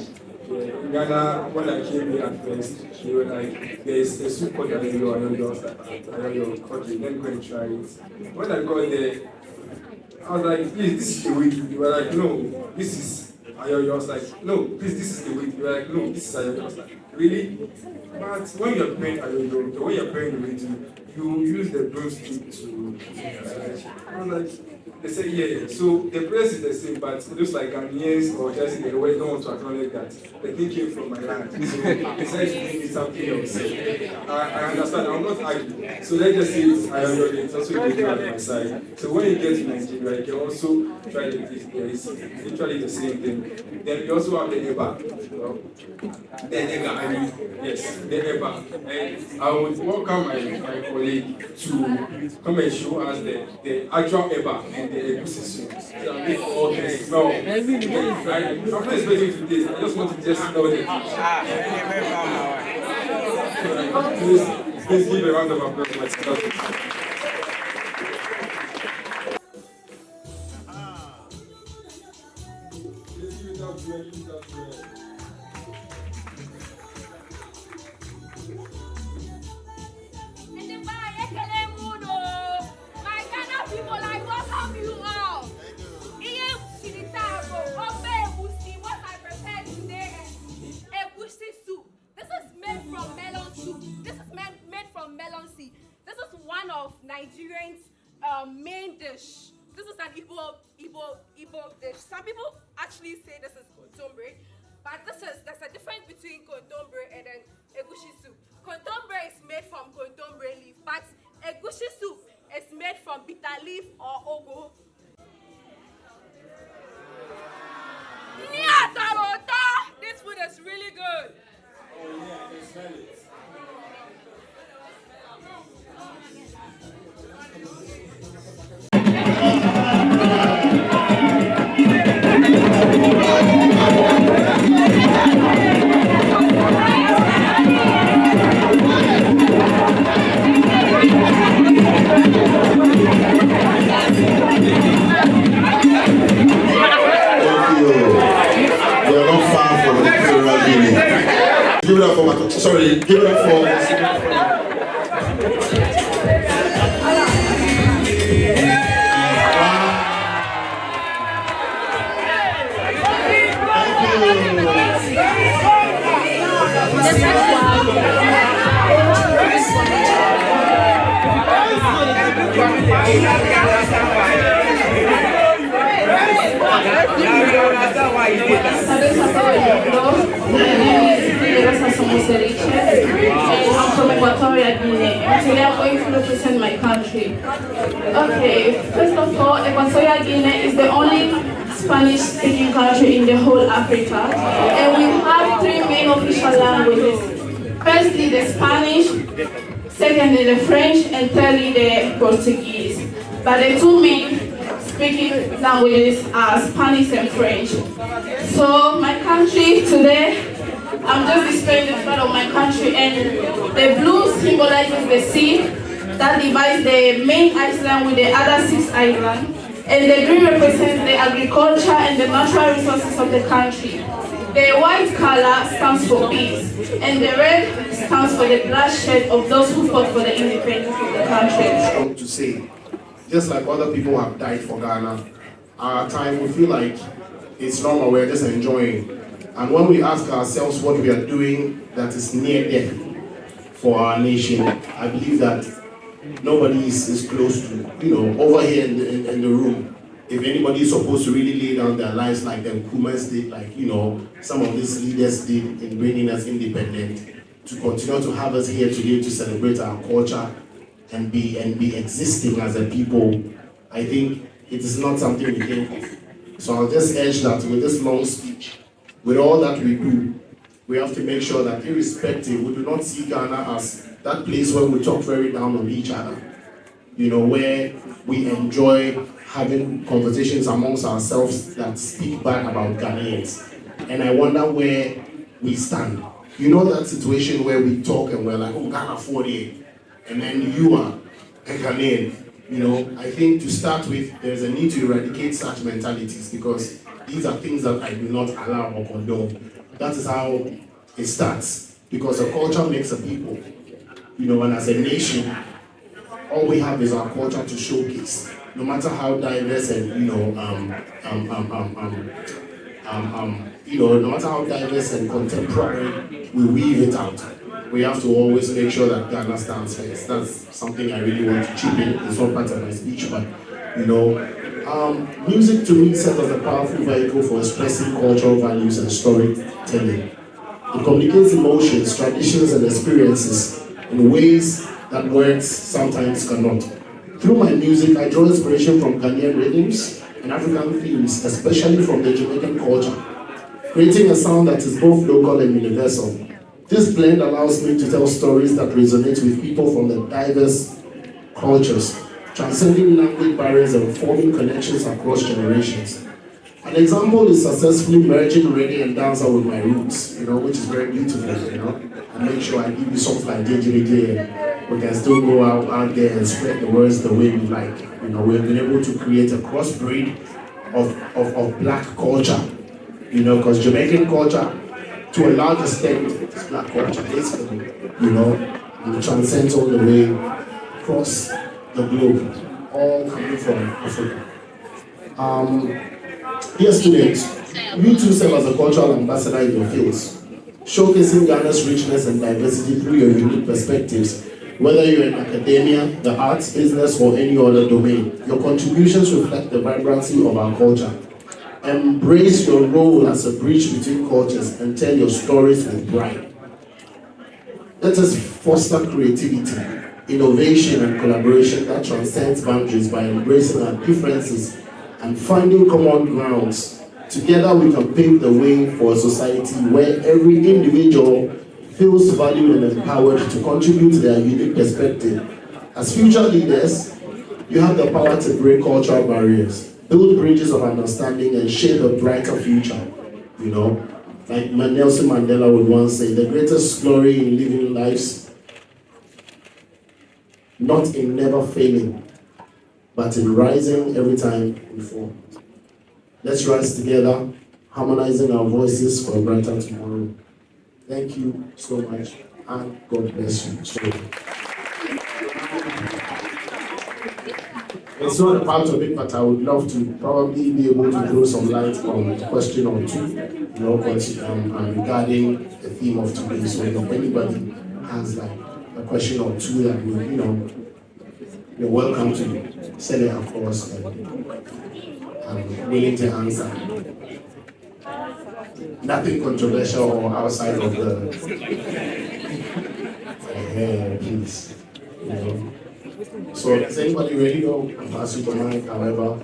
In Ghana, when I came here at first, they were like, there's a soup called ayoyo, okay, let me go and try it. When I got there, I was like, please, this is the way. You were like, no, this is ayoyo. I was like, no, please, this is the way. You were like, no, this is ayoyo. I was like, really? But when you're playing ayoyo, the way you're playing the rhythm, you use the broomstick to. I was like, they say, yeah. So the place is the same, but it looks like Ghanaians or just in the way don't want to acknowledge that the thing came from my land. So they said it's something else. I understand. I'm not arguing. So let's just say it's also related on my side. So when you get to Nigeria, you can also try the it's literally the same thing. Then you also have the Eba. The Eba, I mean, yes, the Eba. And I would welcome my colleague to come and show us the actual Eba and the Egusi soup. So I make all this. No, I'm not expecting to taste. I just want to just know it. Please give a round of applause to my sister. Nigerians' main dish. This is an Igbo dish. Some people actually say this is kontombre, but there's a difference between kontombre and then egusi soup. Kontombre is made from kontombre leaf, but egusi soup is made from bitter leaf or ogo. This food is really good. Oh yeah, I can smell it. Give it up for sorry, give it up for Why you did that? today I'm going to represent my country. Okay, first of all, Equatorial Guinea is the only Spanish-speaking country in the whole Africa, and we have 3 main official languages. Firstly, the Spanish, secondly, the French, and thirdly, the Portuguese. But the 2 main speaking languages are Spanish and French. So my country today, I'm just displaying the flag of my country, and the blue symbolizes the sea that divides the main island with the other 6 islands, and the green represents the agriculture and the natural resources of the country. The white color stands for peace, and the red stands for the bloodshed of those who fought for the independence of the country. To say, just like other people have died for Ghana, our time we feel like it's normal, we're just enjoying. And when we ask ourselves what we are doing that is near death for our nation, I believe that nobody is close to, over here in the room, if anybody is supposed to really lay down their lives like the Nkrumahs did, like, some of these leaders did in bringing us independent, to continue to have us here today to celebrate our culture and be existing as a people, I think it is not something we think of. So I'll just urge that with this long speech, with all that we do, we have to make sure that irrespective, we do not see Ghana as that place where we talk very down on each other, where we enjoy having conversations amongst ourselves that speak bad about Ghanaians. And I wonder where we stand. That situation where we talk and we're like, oh, Ghana 48, and then you are a Ghanaian. I think to start with, there's a need to eradicate such mentalities, because these are things that I do not allow or condone. That is how it starts, because a culture makes a people. And as a nation, all we have is our culture to showcase. No matter how diverse and no matter how diverse and contemporary we weave it out, we have to always make sure that Ghana stands first. That's something I really want to chip in. It's not part of my speech, but music to me serves as a powerful vehicle for expressing cultural values and storytelling. It communicates emotions, traditions, and experiences in ways that words sometimes cannot. Through my music, I draw inspiration from Ghanaian rhythms and African themes, especially from the Jamaican culture, creating a sound that is both local and universal. This blend allows me to tell stories that resonate with people from the diverse cultures, transcending language barriers and forming connections across generations. An example is successfully merging reggae and dancehall with my roots, which is very beautiful, and make sure I give you songs like JJJ, and we can still go out there and spread the words the way we like. We've been able to create a crossbreed of black culture, because Jamaican culture, to a large extent, is black culture, basically, and it transcends all the way across the globe, all coming from Africa. Dear students, you too serve as a cultural ambassador in your fields, showcasing Ghana's richness and diversity through your unique perspectives. Whether you're in academia, the arts, business, or any other domain, your contributions reflect the vibrancy of our culture. Embrace your role as a bridge between cultures and tell your stories with pride. Let us foster creativity, innovation, and collaboration that transcends boundaries by embracing our differences and finding common grounds. Together we can pave the way for a society where every individual feels valued and empowered to contribute their unique perspective. As future leaders, you have the power to break cultural barriers, build bridges of understanding, and shape a brighter future. Like Nelson Mandela would once say, the greatest glory in living lives, not in never failing, but in rising every time we fall. Let's rise together, harmonizing our voices for a brighter tomorrow. Thank you so much, and God bless you. It's not a part of it, but I would love to probably be able to throw some light on a question or two, regarding the theme of today. So if anybody has like a question or two that you're welcome to send it across, and I'm willing to answer. Nothing controversial or outside of the please. You know? So is anybody ready to go? I'll pass you the mic, however.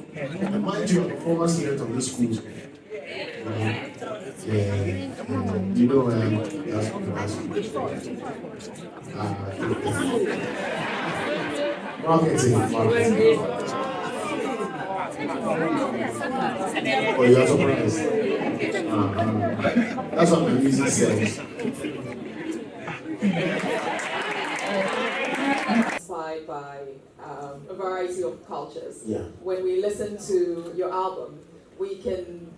And mind you, I'm a former student of this school. You know, that's marketing. Oh, you are surprised. That's what the music says. Inspired by a variety of cultures. Yeah. When we listen to your album, we can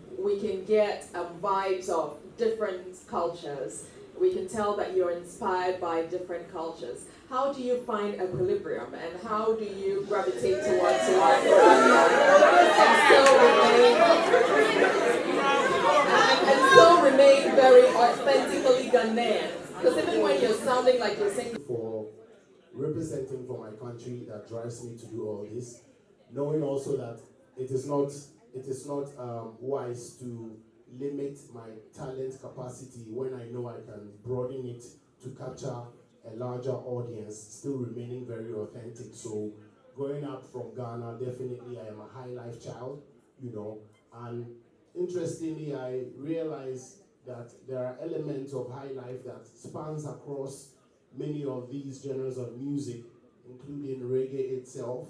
get vibes of different cultures. We can tell that you're inspired by different cultures. How do you find equilibrium, and how do you gravitate towards one and still remain very authentically Ghanaian? Because even when you're sounding like you're singing for representing for my country that drives me to do all this, knowing also that it is not wise to limit my talent capacity when I know I can broaden it to capture a larger audience, still remaining very authentic. So growing up from Ghana, definitely I am a high life child, you know, and interestingly I realized that there are elements of high life that spans across many of these genres of music, including reggae itself.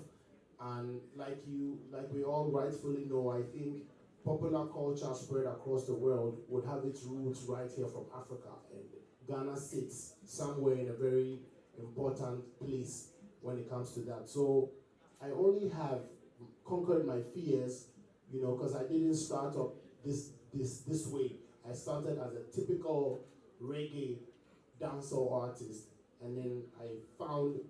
And like we all rightfully know, I think popular culture spread across the world would have its roots right here from Africa, and Ghana sits somewhere in a very important place when it comes to that. So I only have conquered my fears, you know, because I didn't start up this way. I started as a typical reggae dancehall artist, and then I found,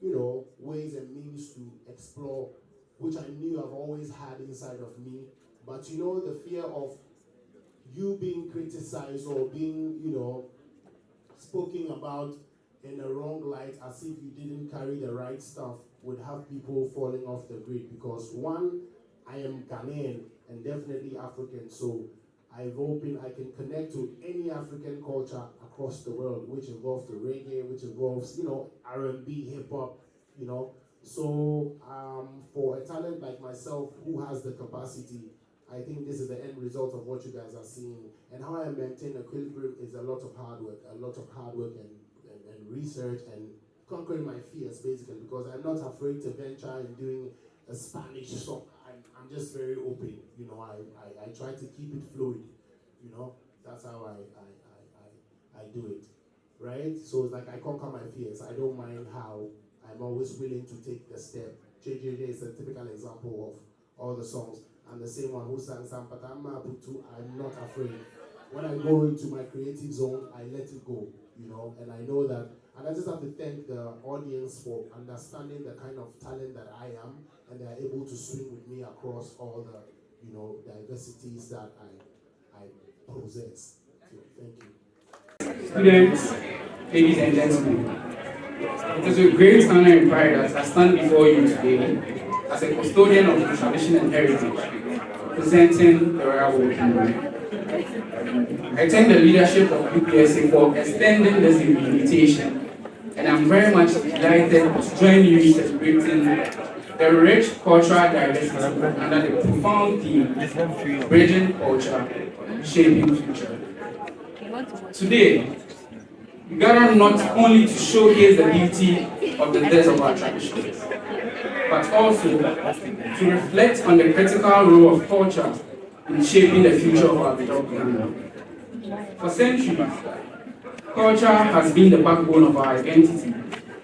you know, ways and means to explore, which I knew I've always had inside of me. But you know, the fear of you being criticized or being, you know, spoken about in a wrong light as if you didn't carry the right stuff would have people falling off the grid. Because one, I am Ghanaian and definitely African, so I've hoping I can connect to any African culture across the world, which involves the reggae, which involves, you know, R&B, hip hop, you know. So for a talent like myself who has the capacity, I think this is the end result of what you guys are seeing. And how I maintain equilibrium is a lot of hard work and research and conquering my fears, basically, because I'm not afraid to venture in doing a Spanish song. I'm just very open, you know. I try to keep it fluid, you know. That's how I do it, right? So it's like I conquer my fears. I don't mind how I'm always willing to take the step. JJJ is a typical example of all the songs. I'm the same one who sang Sampatama Putu. I'm not afraid. When I go into my creative zone, I let it go, you know, and I know that. And I just have to thank the audience for understanding the kind of talent that I am, and they are able to swing with me across all the, you know, diversities that I possess. So thank you. Students, ladies and gentlemen, it is with great honor and pride that I stand before you today as a custodian of the tradition and heritage, presenting the Royal Kingdom. I thank the leadership of UPSA for extending this invitation, and I'm very much delighted to join you in celebrating the rich cultural diversity under the profound theme, bridging culture, shaping future. Today, we gather not only to showcase the beauty of the depths of our traditions, but also to reflect on the critical role of culture in shaping the future of our beloved Ghana. For centuries, culture has been the backbone of our identity,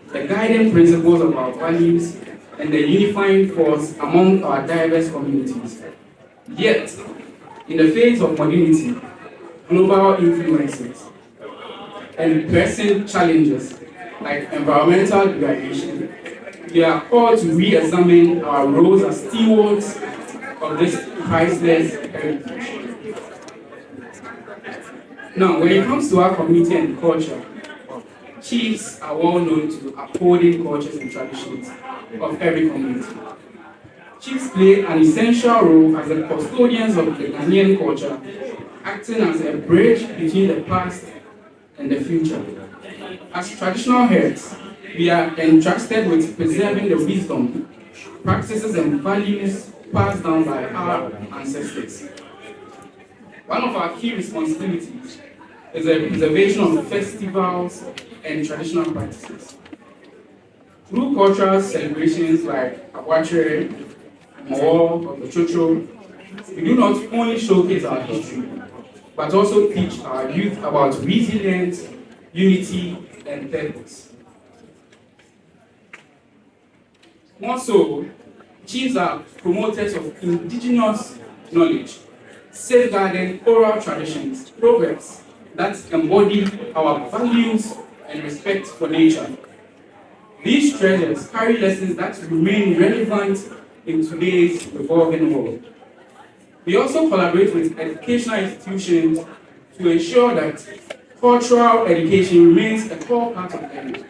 the guiding principles of our values, and the unifying force among our diverse communities. Yet, in the face of modernity, global influences, and pressing challenges like environmental degradation, we are called to re-examine our roles as stewards of this priceless heritage. Now, when it comes to our community and culture, chiefs are well known to upholding cultures and traditions of every community. Chiefs play an essential role as the custodians of the Ghanaian culture, acting as a bridge between the past and the future. As traditional heads, we are entrusted with preserving the wisdom, practices, and values passed down by our ancestors. One of our key responsibilities is the preservation of festivals and traditional practices. Through cultural celebrations like Awachere, Mowo, or the Chocho, we do not only showcase our history, but also teach our youth about resilience, unity, and purpose. More so, chiefs are promoters of indigenous knowledge, safeguarding oral traditions, proverbs that embody our values and respect for nature. These treasures carry lessons that remain relevant in today's evolving world. We also collaborate with educational institutions to ensure that cultural education remains a core part of learning,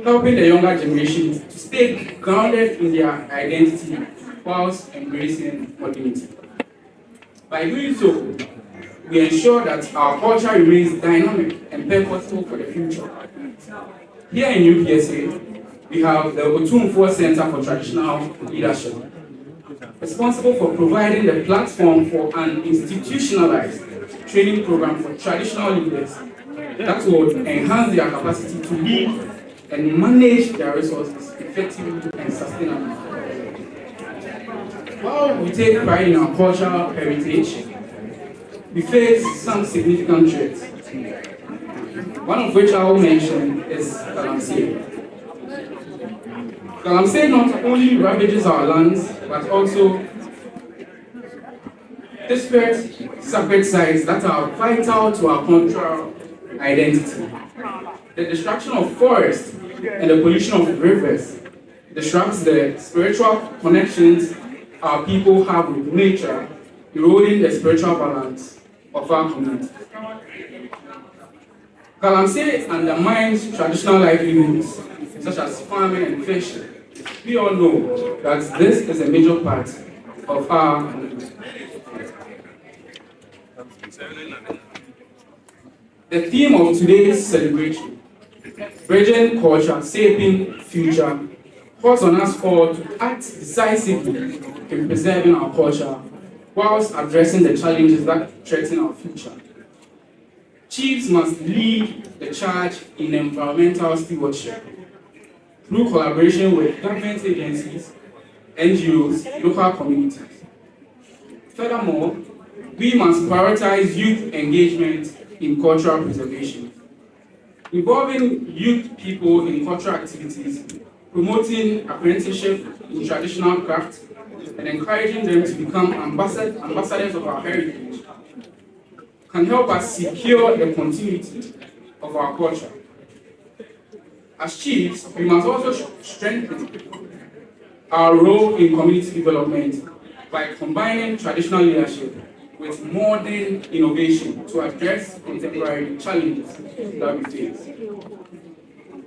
helping the younger generations to stay grounded in their identity whilst embracing modernity. By doing so, we ensure that our culture remains dynamic and purposeful for the future. Here in UPSA, we have the Otumfuo Center for Traditional Leadership, responsible for providing the platform for an institutionalized training program for traditional leaders that will enhance their capacity to lead and manage their resources effectively and sustainably. While we take pride in our cultural heritage, we face some significant threats, one of which I will mention is Galamsey. Galamsey not only ravages our lands, but also disparate sacred sites that are vital to our cultural identity. The destruction of forests and the pollution of rivers disrupts the spiritual connections our people have with nature, eroding the spiritual balance of our community. Galamsey undermines traditional livelihoods such as farming and fishing. We all know that this is a major part of our community. The theme of today's celebration, Bridging Culture, Shaping Future, calls on us all to act decisively in preserving our culture whilst addressing the challenges that threaten our future. Chiefs must lead the charge in environmental stewardship through collaboration with government agencies, NGOs, local communities. Furthermore, we must prioritize youth engagement in cultural preservation, involving youth people in cultural activities, promoting apprenticeship in traditional crafts, and encouraging them to become ambassadors of our heritage can help us secure the continuity of our culture. As chiefs, we must also strengthen our role in community development by combining traditional leadership with modern innovation to address contemporary challenges that we face.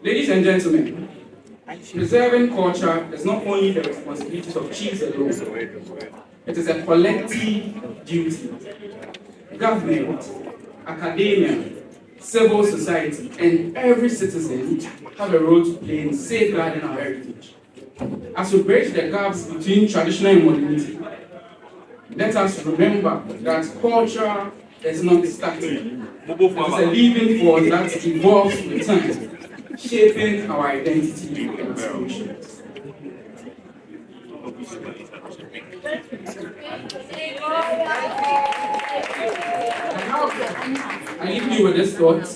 Ladies and gentlemen, preserving culture is not only the responsibilities of chiefs alone, it is a collective duty. Government, academia, civil society, and every citizen have a role to play in safeguarding our heritage. As we bridge the gaps between traditional and modernity, let us remember that culture is not static. It is a living force that evolves with time, shaping our identity and aspirations. I leave you with this thought: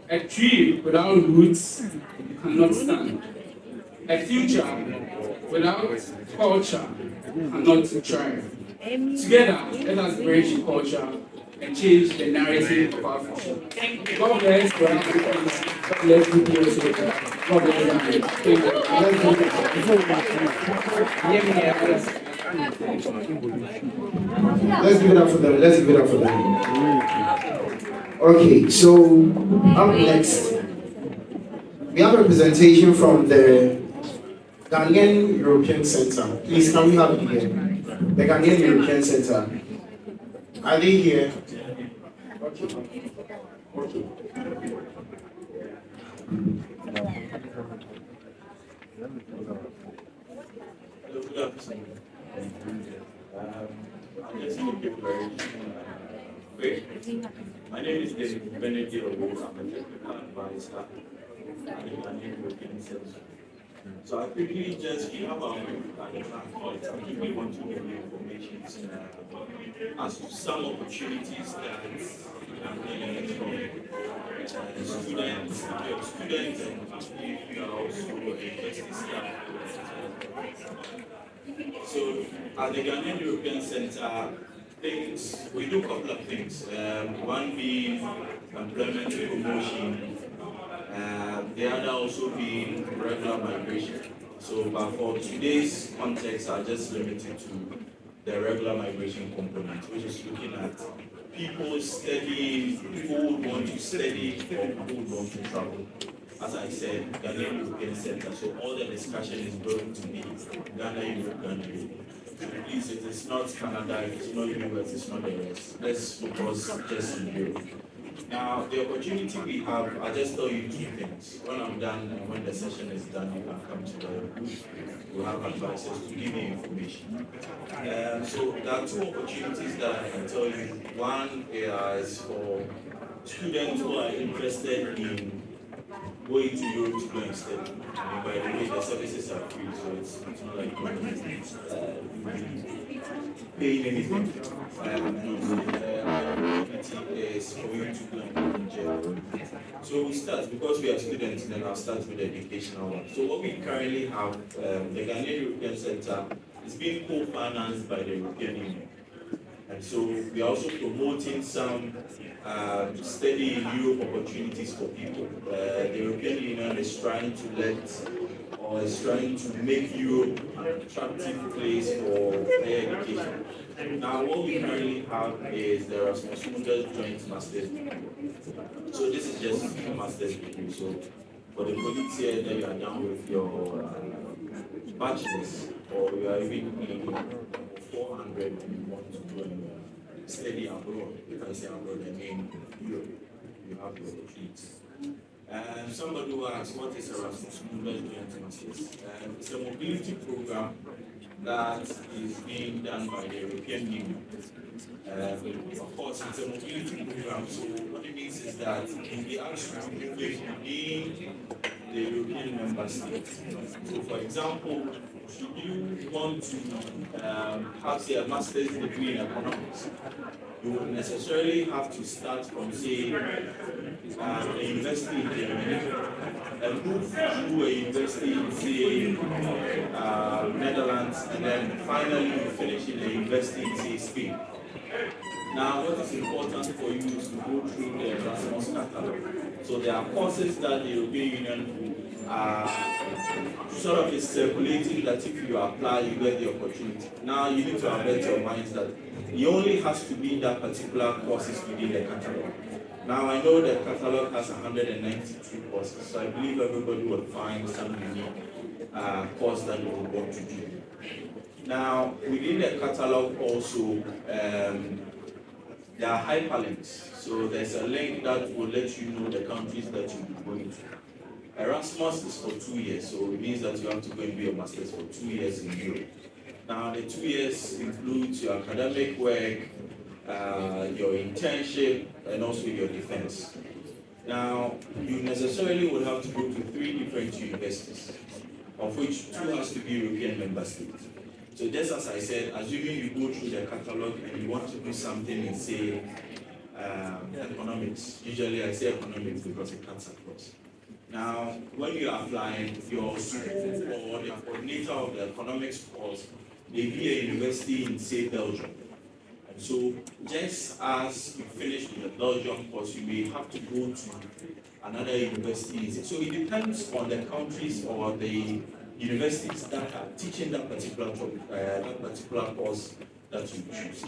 a tree without roots cannot stand. A future without culture cannot thrive. Together, let us bridge culture and change the narrative of our future. God bless you. God bless you. God bless you. Let's give it up for them. Let's give it up for them. Okay, so up next, we have a presentation from the Ghanaian European Center. Please, can we have it here? The Ghanaian European Center. Are they here? Okay. Good afternoon. I'll just make it very quick. My name is David Benedict. I'm a technical advisor at the Ghanaian European Center. So I quickly just give our transport. I quickly want to give you information as to some opportunities that I'm getting from students, and if you are also a university staff. So at the Ghanaian European Center, we do a couple of things. One being employment promotion, the other also being regular migration. So, but for today's context, I'll just limit it to the regular migration component, which is looking at people studying, people who want to study, or people who want to travel. As I said, Ghana European Center, so all the discussion is going to be Ghana Europe. Please, it is not Canada, it is not US, it's not the US. Let's focus just in Europe. Now, the opportunity we have, I'll just tell you two things. When I'm done and when the session is done, you can come to the booth. We'll have advisors to give you information. So there are two opportunities that I can tell you. One is for students who are interested in going to Europe to go and study. And by the way, the services are free, so it's not like paying anything. The is for you to go and jail. So we start, because we are students, then I'll start with the educational one. So what we currently have, the Ghanaian European Center is being co-financed by the European Union. And so we are also promoting some study in Europe opportunities for people. The European Union is trying to make Europe an attractive place for higher education. Now, what we currently have is the Erasmus Mundus Joint Master's degree. So this is just a master's degree. So for the colleagues here, that you are done with your bachelor's, or you are even in 400 and you want to go and study abroad. If I say abroad, I mean Europe. You have the opportunity. And somebody will ask, what is Erasmus Mundus Joint Masters? It's a mobility program that is being done by the European Union. Of course, it's a mobility program, so what it means is that it can be asked to move within the European member states. So, for example, should you want to have, say, a master's degree in economics, you would necessarily have to start from, say, a university in Germany, and move through a university in, say, Netherlands, and then finally you finish in a university in, say, Spain. Now, what is important for you is to go through the Erasmus catalog. So there are courses that the European Union sort of is circulating that if you apply, you get the opportunity. Now, you need to alert your minds that it only has to be that particular courses within the catalog. Now, I know the catalog has 192 courses, so I believe everybody will find some unique course that they will want to do. Now, within the catalog also, there are hyperlinks. So there's a link that will let you know the countries that you'll be going to. Erasmus is for 2 years, so it means that you have to go and do your master's for 2 years in Europe. Now, the 2 years includes your academic work, your internship, and also your defense. Now, you necessarily will have to go to 3 different universities, of which 2 has to be European member states. So just as I said, assuming you go through the catalog and you want to do something in, say, economics. Usually I say economics because it cuts across. Now, when you are applying, your school or the coordinator of the economics course may be a university in, say, Belgium. And so just as you finish with the Belgium course, you may have to go to another university. So it depends on the countries or the universities that are teaching that particular topic, that particular course that you choose.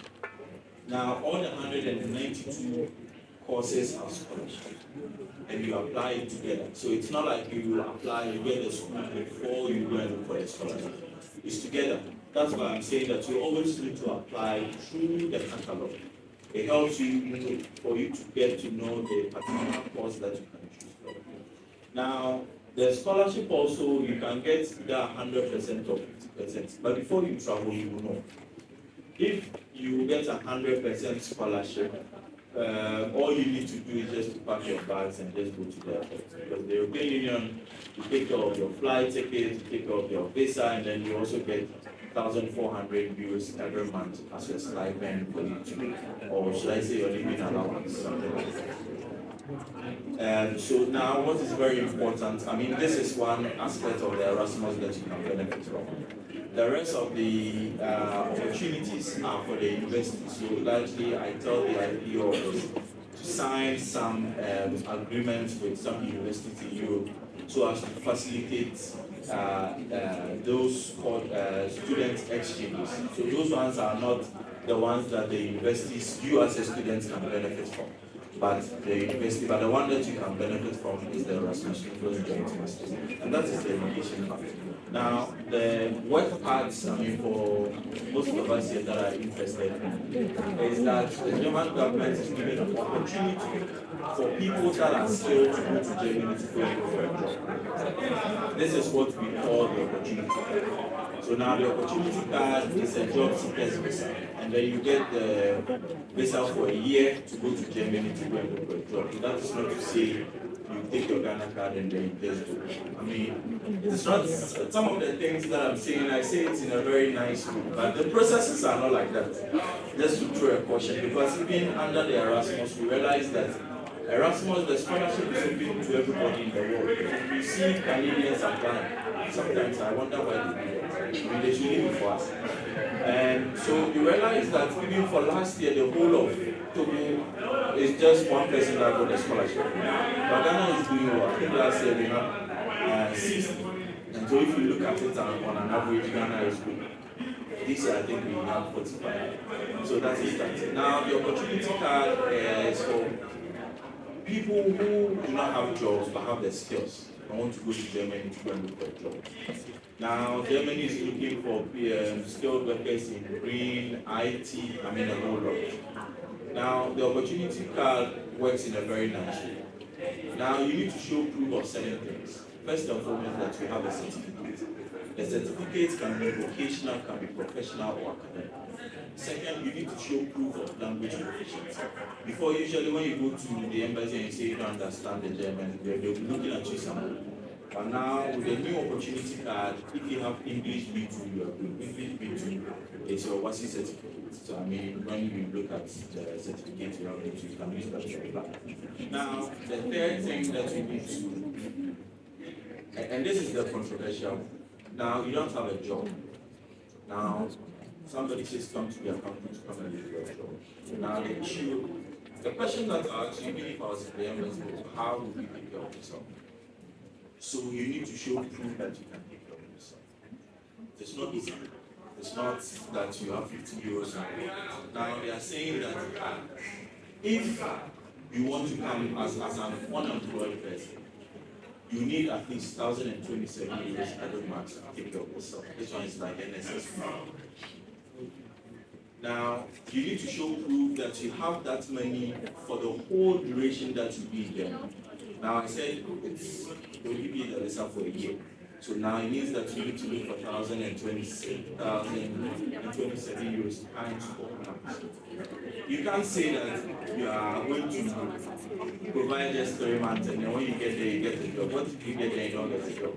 Now, all the 192 courses have scholarships, and you apply it together. So it's not like you apply, you get the school before you go and look for a scholarship. It's together. That's why I'm saying that you always need to apply through the catalog. It helps you for you to get to know the particular course that you can choose. Now, the scholarship also, you can get either 100% or 50%. But before you travel, you will know. If you get 100% scholarship, all you need to do is just to pack your bags and just go to the airport. Because the European Union, you take care of your flight ticket, you take care of your visa, and then you also get 1,400 euros every month as your stipend for you to, or should I say your living allowance, something like that. So now what is very important, I mean, this is one aspect of the Erasmus that you can benefit from. The rest of the opportunities are for the university. So largely, I tell the IPO is to sign some agreements with some universities in Europe so as to facilitate those called student exchanges. So those ones are not the ones that the universities, you as a student, can benefit from. But the university, but the one that you can benefit from is the Erasmus Joint Masters, and that is the education part. Now, the work parts, I mean, for most of us here that are interested, is that the German government is giving an opportunity for people that are skilled to go to Germany to go for a job. This is what we call the opportunity card. So now the opportunity card is a job seeker's visa, and then you get the visa for a year to go to Germany to go and look for a job. So that is not to say you take your Ghana card and then you just go. I mean, it's not some of the things that I'm saying, I say it in a very nice way, but the processes are not like that. Just to throw a caution, because even under the Erasmus, we realize that Erasmus, the scholarship is open to everybody in the world. If you see Canadians applying, sometimes I wonder why they do that. I mean, they should leave it for us. And so you realize that even for last year, the whole of Togo is just one person that got a scholarship. But Ghana is doing well. I think last year we had 60. And so if you look at it on an average, Ghana is good. This year I think we have 45. So that is that. Now the opportunity card is for people who do not have jobs but have the skills. I want to go to Germany to go and look for a job. Now, Germany is looking for skilled workers in green, IT, I mean a whole lot. Now, the opportunity card works in a very nice way. Now, you need to show proof of certain things. First and foremost, that you have a certificate. The certificate can be vocational, can be professional or academic. Second, you need to show proof of language proficiency. Before, usually when you go to the embassy and you say you don't understand the German, they'll be looking at you somehow. But now, with the new opportunity card, if you have English B2, you are good. English B2 is your WASI certificate. So, I mean, when you look at the certificate you have, you can use that to apply. Now, the third thing that you need to, and this is the controversial, now, you don't have a job. Now, somebody says come to the accountant to come and do your job. Now, the issue, the question that I asked you, even if I was in the embassy, was how would you take care of yourself? So you need to show proof that you can take care of yourself. It's not easy. It's not that you have 50 euros. Now they are saying that if you want to come as an unemployed person, you need at least 1,027 euros every month to take care of yourself. This one is like NSS. Now, you need to show proof that you have that money for the whole duration that you be there. Now, I said they'll give you the visa for a year. So now it means that you need to look for 1,027 euros times 4 months. You can't say that you are going to provide just 3 months and then when you get there, you get a job. What if you get there, you don't get a job?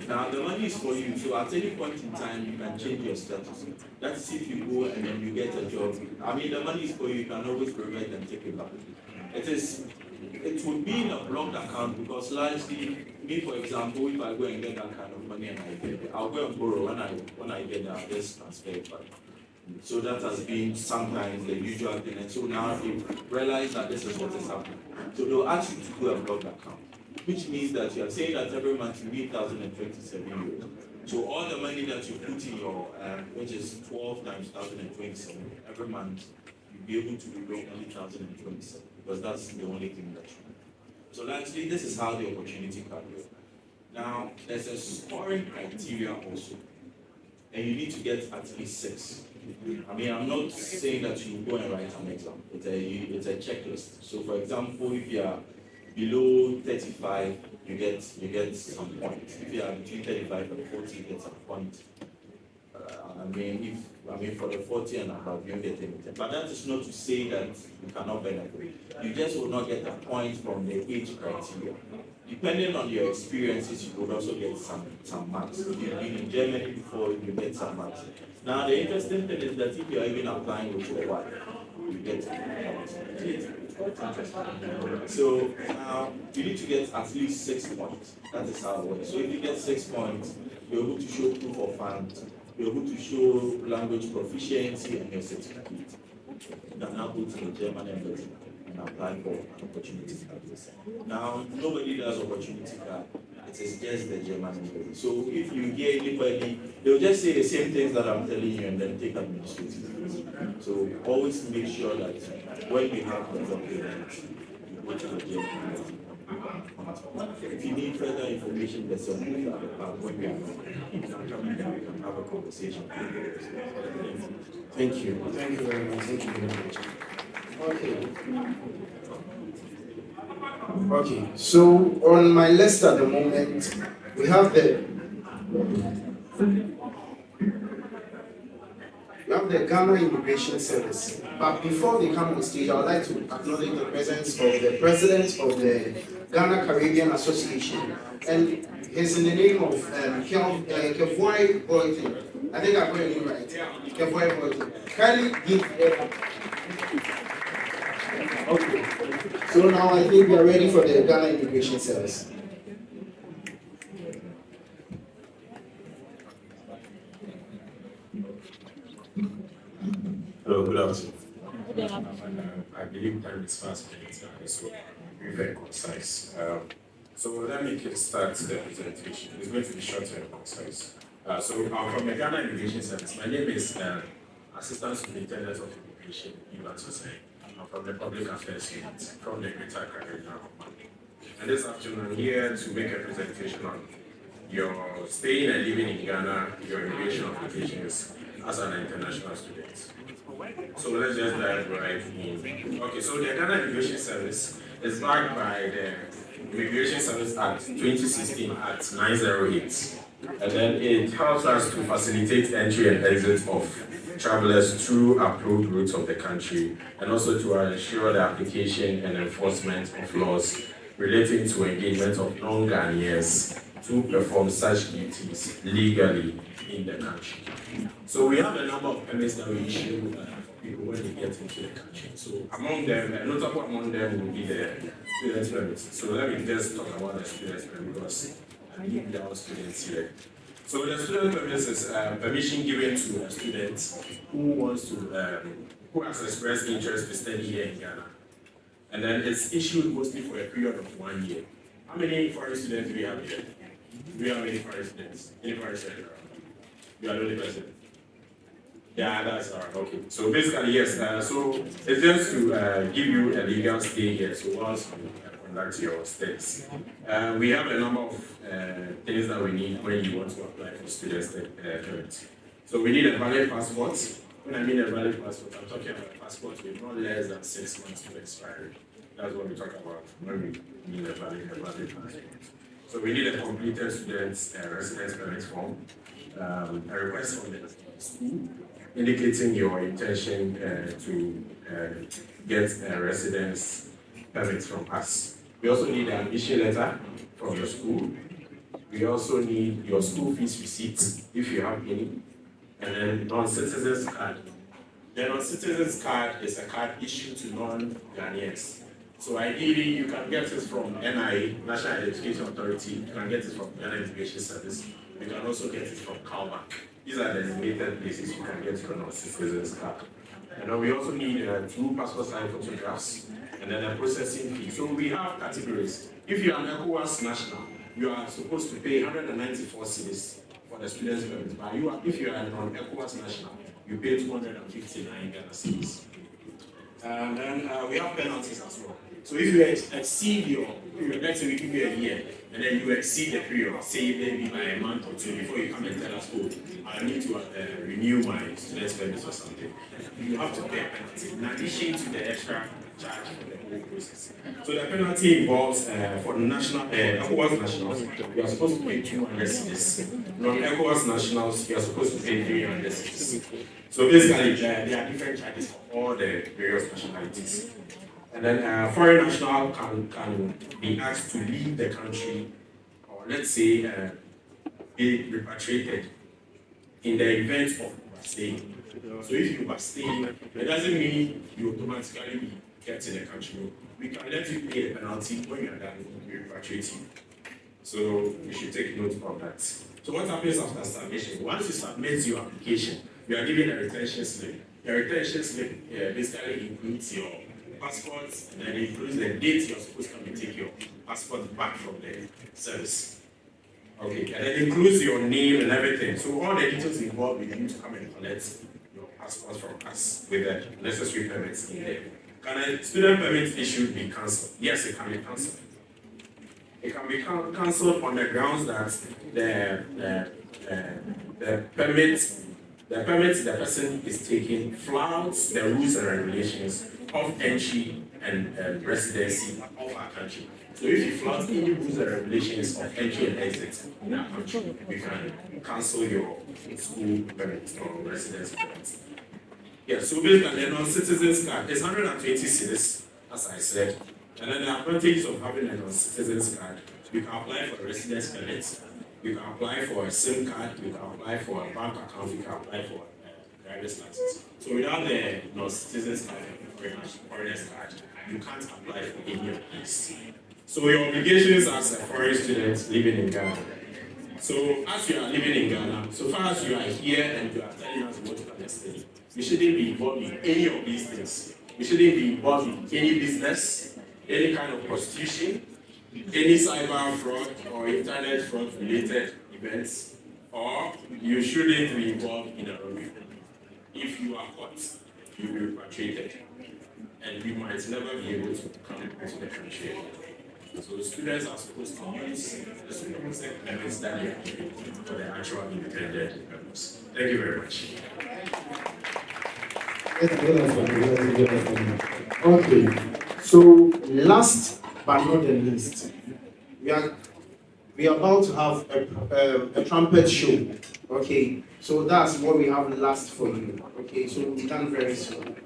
Now the money is for you, so at any point in time, you can change your status. That's if you go and then you get a job. I mean, the money is for you, you can always provide and take it back. It would be in a blocked account because largely, me for example, if I go and get that kind of money and I get it, I'll go and borrow when I get there, I'll just transfer it back. So that has been sometimes the usual thing. And so now you realize that this is what is happening. So they'll ask you to do a blocked account, which means that you are saying that every month you need 1,027 euros. So all the money that you put in your, which is 12 times 1,027, every month you'll be able to withdraw only 1,027 because that's the only thing that you need. So largely, this is how the opportunity card works. Now, there's a scoring criteria also, and you need to get at least 6. I mean, I'm not saying that you go and write an exam. It's a checklist. So, for example, if you are below 35, you get some points. If you are between 35 and 40, you get some points. For the 40 and above, you don't get anything. But that is not to say that you cannot benefit. You just will not get a point from the age criteria. Depending on your experiences, you could also get some marks. If you've been in Germany before, you get some marks. Now, the interesting thing is that if you're even applying with your wife, you get points. So now you need to get at least 6 points. That is how it works. So if you get 6 points, you're able to show proof of funds, you're able to show language proficiency and your certificate. You can now go to the German embassy and apply for an opportunity card. Now, nobody does opportunity card. It is just the German embassy. So if you hear anybody, they'll just say the same things that I'm telling you and then take administrative fees. So always make sure that when you have the document, you go to the German embassy. If you need further information, there's some when we are coming here, we can have a conversation. Thank you. Thank you very much. Thank you very much. Okay, so on my list at the moment, we have the Ghana Immigration Service. But before they come on stage, I would like to acknowledge the presence of the president of the Ghana Caribbean Association, and he's in the name of Kevoy Boyton. I think I got your name right. Kevoy Boyton. Kindly give. Okay. So now I think we are ready for the Ghana Immigration Service. Hello, good afternoon. I believe time is fast minutes, so be very concise. So let me start the presentation. It's going to be short and concise. So I'm from the Ghana Immigration Service. My name is Assistant Superintendent of Immigration, UPSA. I'm from the Public Affairs Unit, from the Greater Accra Regional Command. And this afternoon I'm here to make a presentation on your staying and living in Ghana, your immigration applications as an international student. So let's just dive right in. Okay, so the Ghana Immigration Service is backed by the Immigration Service Act 2016 Act 908. And then it helps us to facilitate entry and exit of travelers through approved routes of the country, and also to ensure the application and enforcement of laws relating to engagement of non-Ghanaians to perform such duties legally in the country. So we have a number of permits that we issue for people when they get into the country. So among them, notable among them will be the student permits. So let me just talk about the student permit because I believe there are students here. So the student permits is permission given to a student who has expressed interest to study here in Ghana. And then it's issued mostly for a period of 1 year. How many foreign students do we have here? Do we have any foreign students? Any foreign students? You are the only person. Yeah, that's all right. Okay. So basically, yes. So it's just to give you a legal stay here. So once you conduct your studies, we have a number of things that we need when you want to apply for student permit. So we need a valid passport. When I mean a valid passport, I'm talking about a passport with not less than 6 months to expiry. That's what we talk about when we mean a valid passport. So we need a completed student's residence permit form, a request from the school indicating your intention to get a residence permit from us. We also need an admission letter from your school. We also need your school fees receipt, if you have any, and then non-citizen's card. The non-citizen's card is a card issued to non-Ghanaians. So ideally, you can get it from NIA, National Identification Authority. You can get it from Ghana Immigration Service. You can also get it from CalBank. These are the designated places you can get your non-citizen's card. And then we also need 2 passport size photographs and then a processing fee. So we have categories. If you are an ECOWAS national, you are supposed to pay 194 cedis for the student's permit. But if you are a non-ECOWAS national, you pay 259 Ghana cedis. And then we have penalties as well. So if you exceed your period, let's say we give you a year, and then you exceed the period, say maybe by a month or two before you come and tell us, oh, I need to renew my student permit or something, you have to pay a penalty in addition to the extra charge for the whole process. So the penalty involves for national ECOWAS nationals, you are supposed to pay 200 cedis. Non-ECOWAS nationals, you are supposed to pay 300 cedis. So basically, there are different charges for all the various nationalities. And then foreign national can be asked to leave the country, or let's say be repatriated in the event of overstaying. So if you overstay, it doesn't mean you automatically be kept in the country. We can let you pay the penalty when you are done, we repatriate you. So you should take note of that. So what happens after submission? Once you submit your application, you are given a retention slip. The retention slip basically includes your passport, and then it includes the date you're supposed to come and take your passport back from the service. Okay, and it includes your name and everything. So all the details involved with you to come and collect your passport from us with the necessary permits in there. Can a student permit issue be cancelled? Yes, it can be cancelled. It can be cancelled on the grounds that the permit the person is taking flouts the rules and regulations of entry and residency of our country. So if you flout any rules and regulations of entry and exit in our country, we can cancel your school permit or residence permit. Yeah, so basically, the non-citizens card is 120 cedis, as I said. And then the advantages of having a non-citizens card, you can apply for a residence permit, you can apply for a SIM card, you can apply for a bank account, you can apply for a driver's license. So without the non-citizens card, foreigners card, you can't apply for any of these. So your obligations as a foreign student living in Ghana. So as you are living in Ghana, so far as you are here and you are telling us what you can study, you shouldn't be involved in any of these things. You shouldn't be involved in any business, any kind of prostitution, any cyber fraud or internet fraud related events, or you shouldn't be involved in a robbery. If you are caught, you will be repatriated, and you might never be able to come into the country again. So students are supposed to use the student permits that they are given for the actual independent purpose. Thank you very much. Okay, so last but not the least, we are about to have a trumpet show. Okay, so that's what we have last for you. Okay, so we'll be done very soon.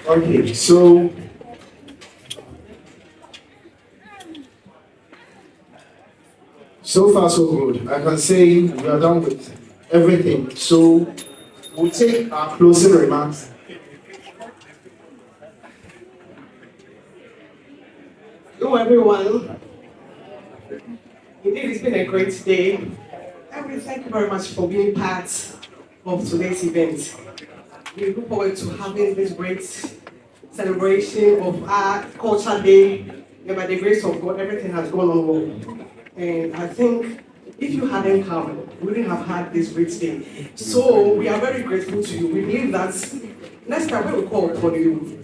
Okay, so far so good. I can say we are done with everything. So we'll take our closing remarks. Hello everyone. Indeed, it's been a great day. And we thank you very much for being part of today's event. We look forward to having this great celebration of our Culture Day. And by the grace of God, everything has gone on well. And I think if you hadn't come, we wouldn't have had this great day. So we are very grateful to you. We believe that next time when we call upon you,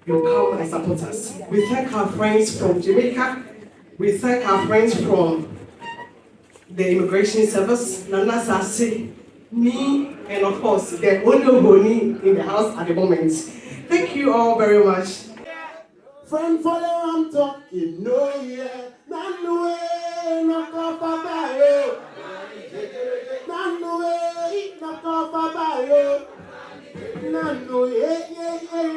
you'll come and support us. We thank our friends from Jamaica. We thank our friends from the Immigration Service, Nana Sasi, me, and of course, the Only in the house at the moment. Thank you all very much. Friend, follow, I'm talking, no, yeah. None way, no cover by you. None way, no cover by you. None way, yeah, yeah, yeah.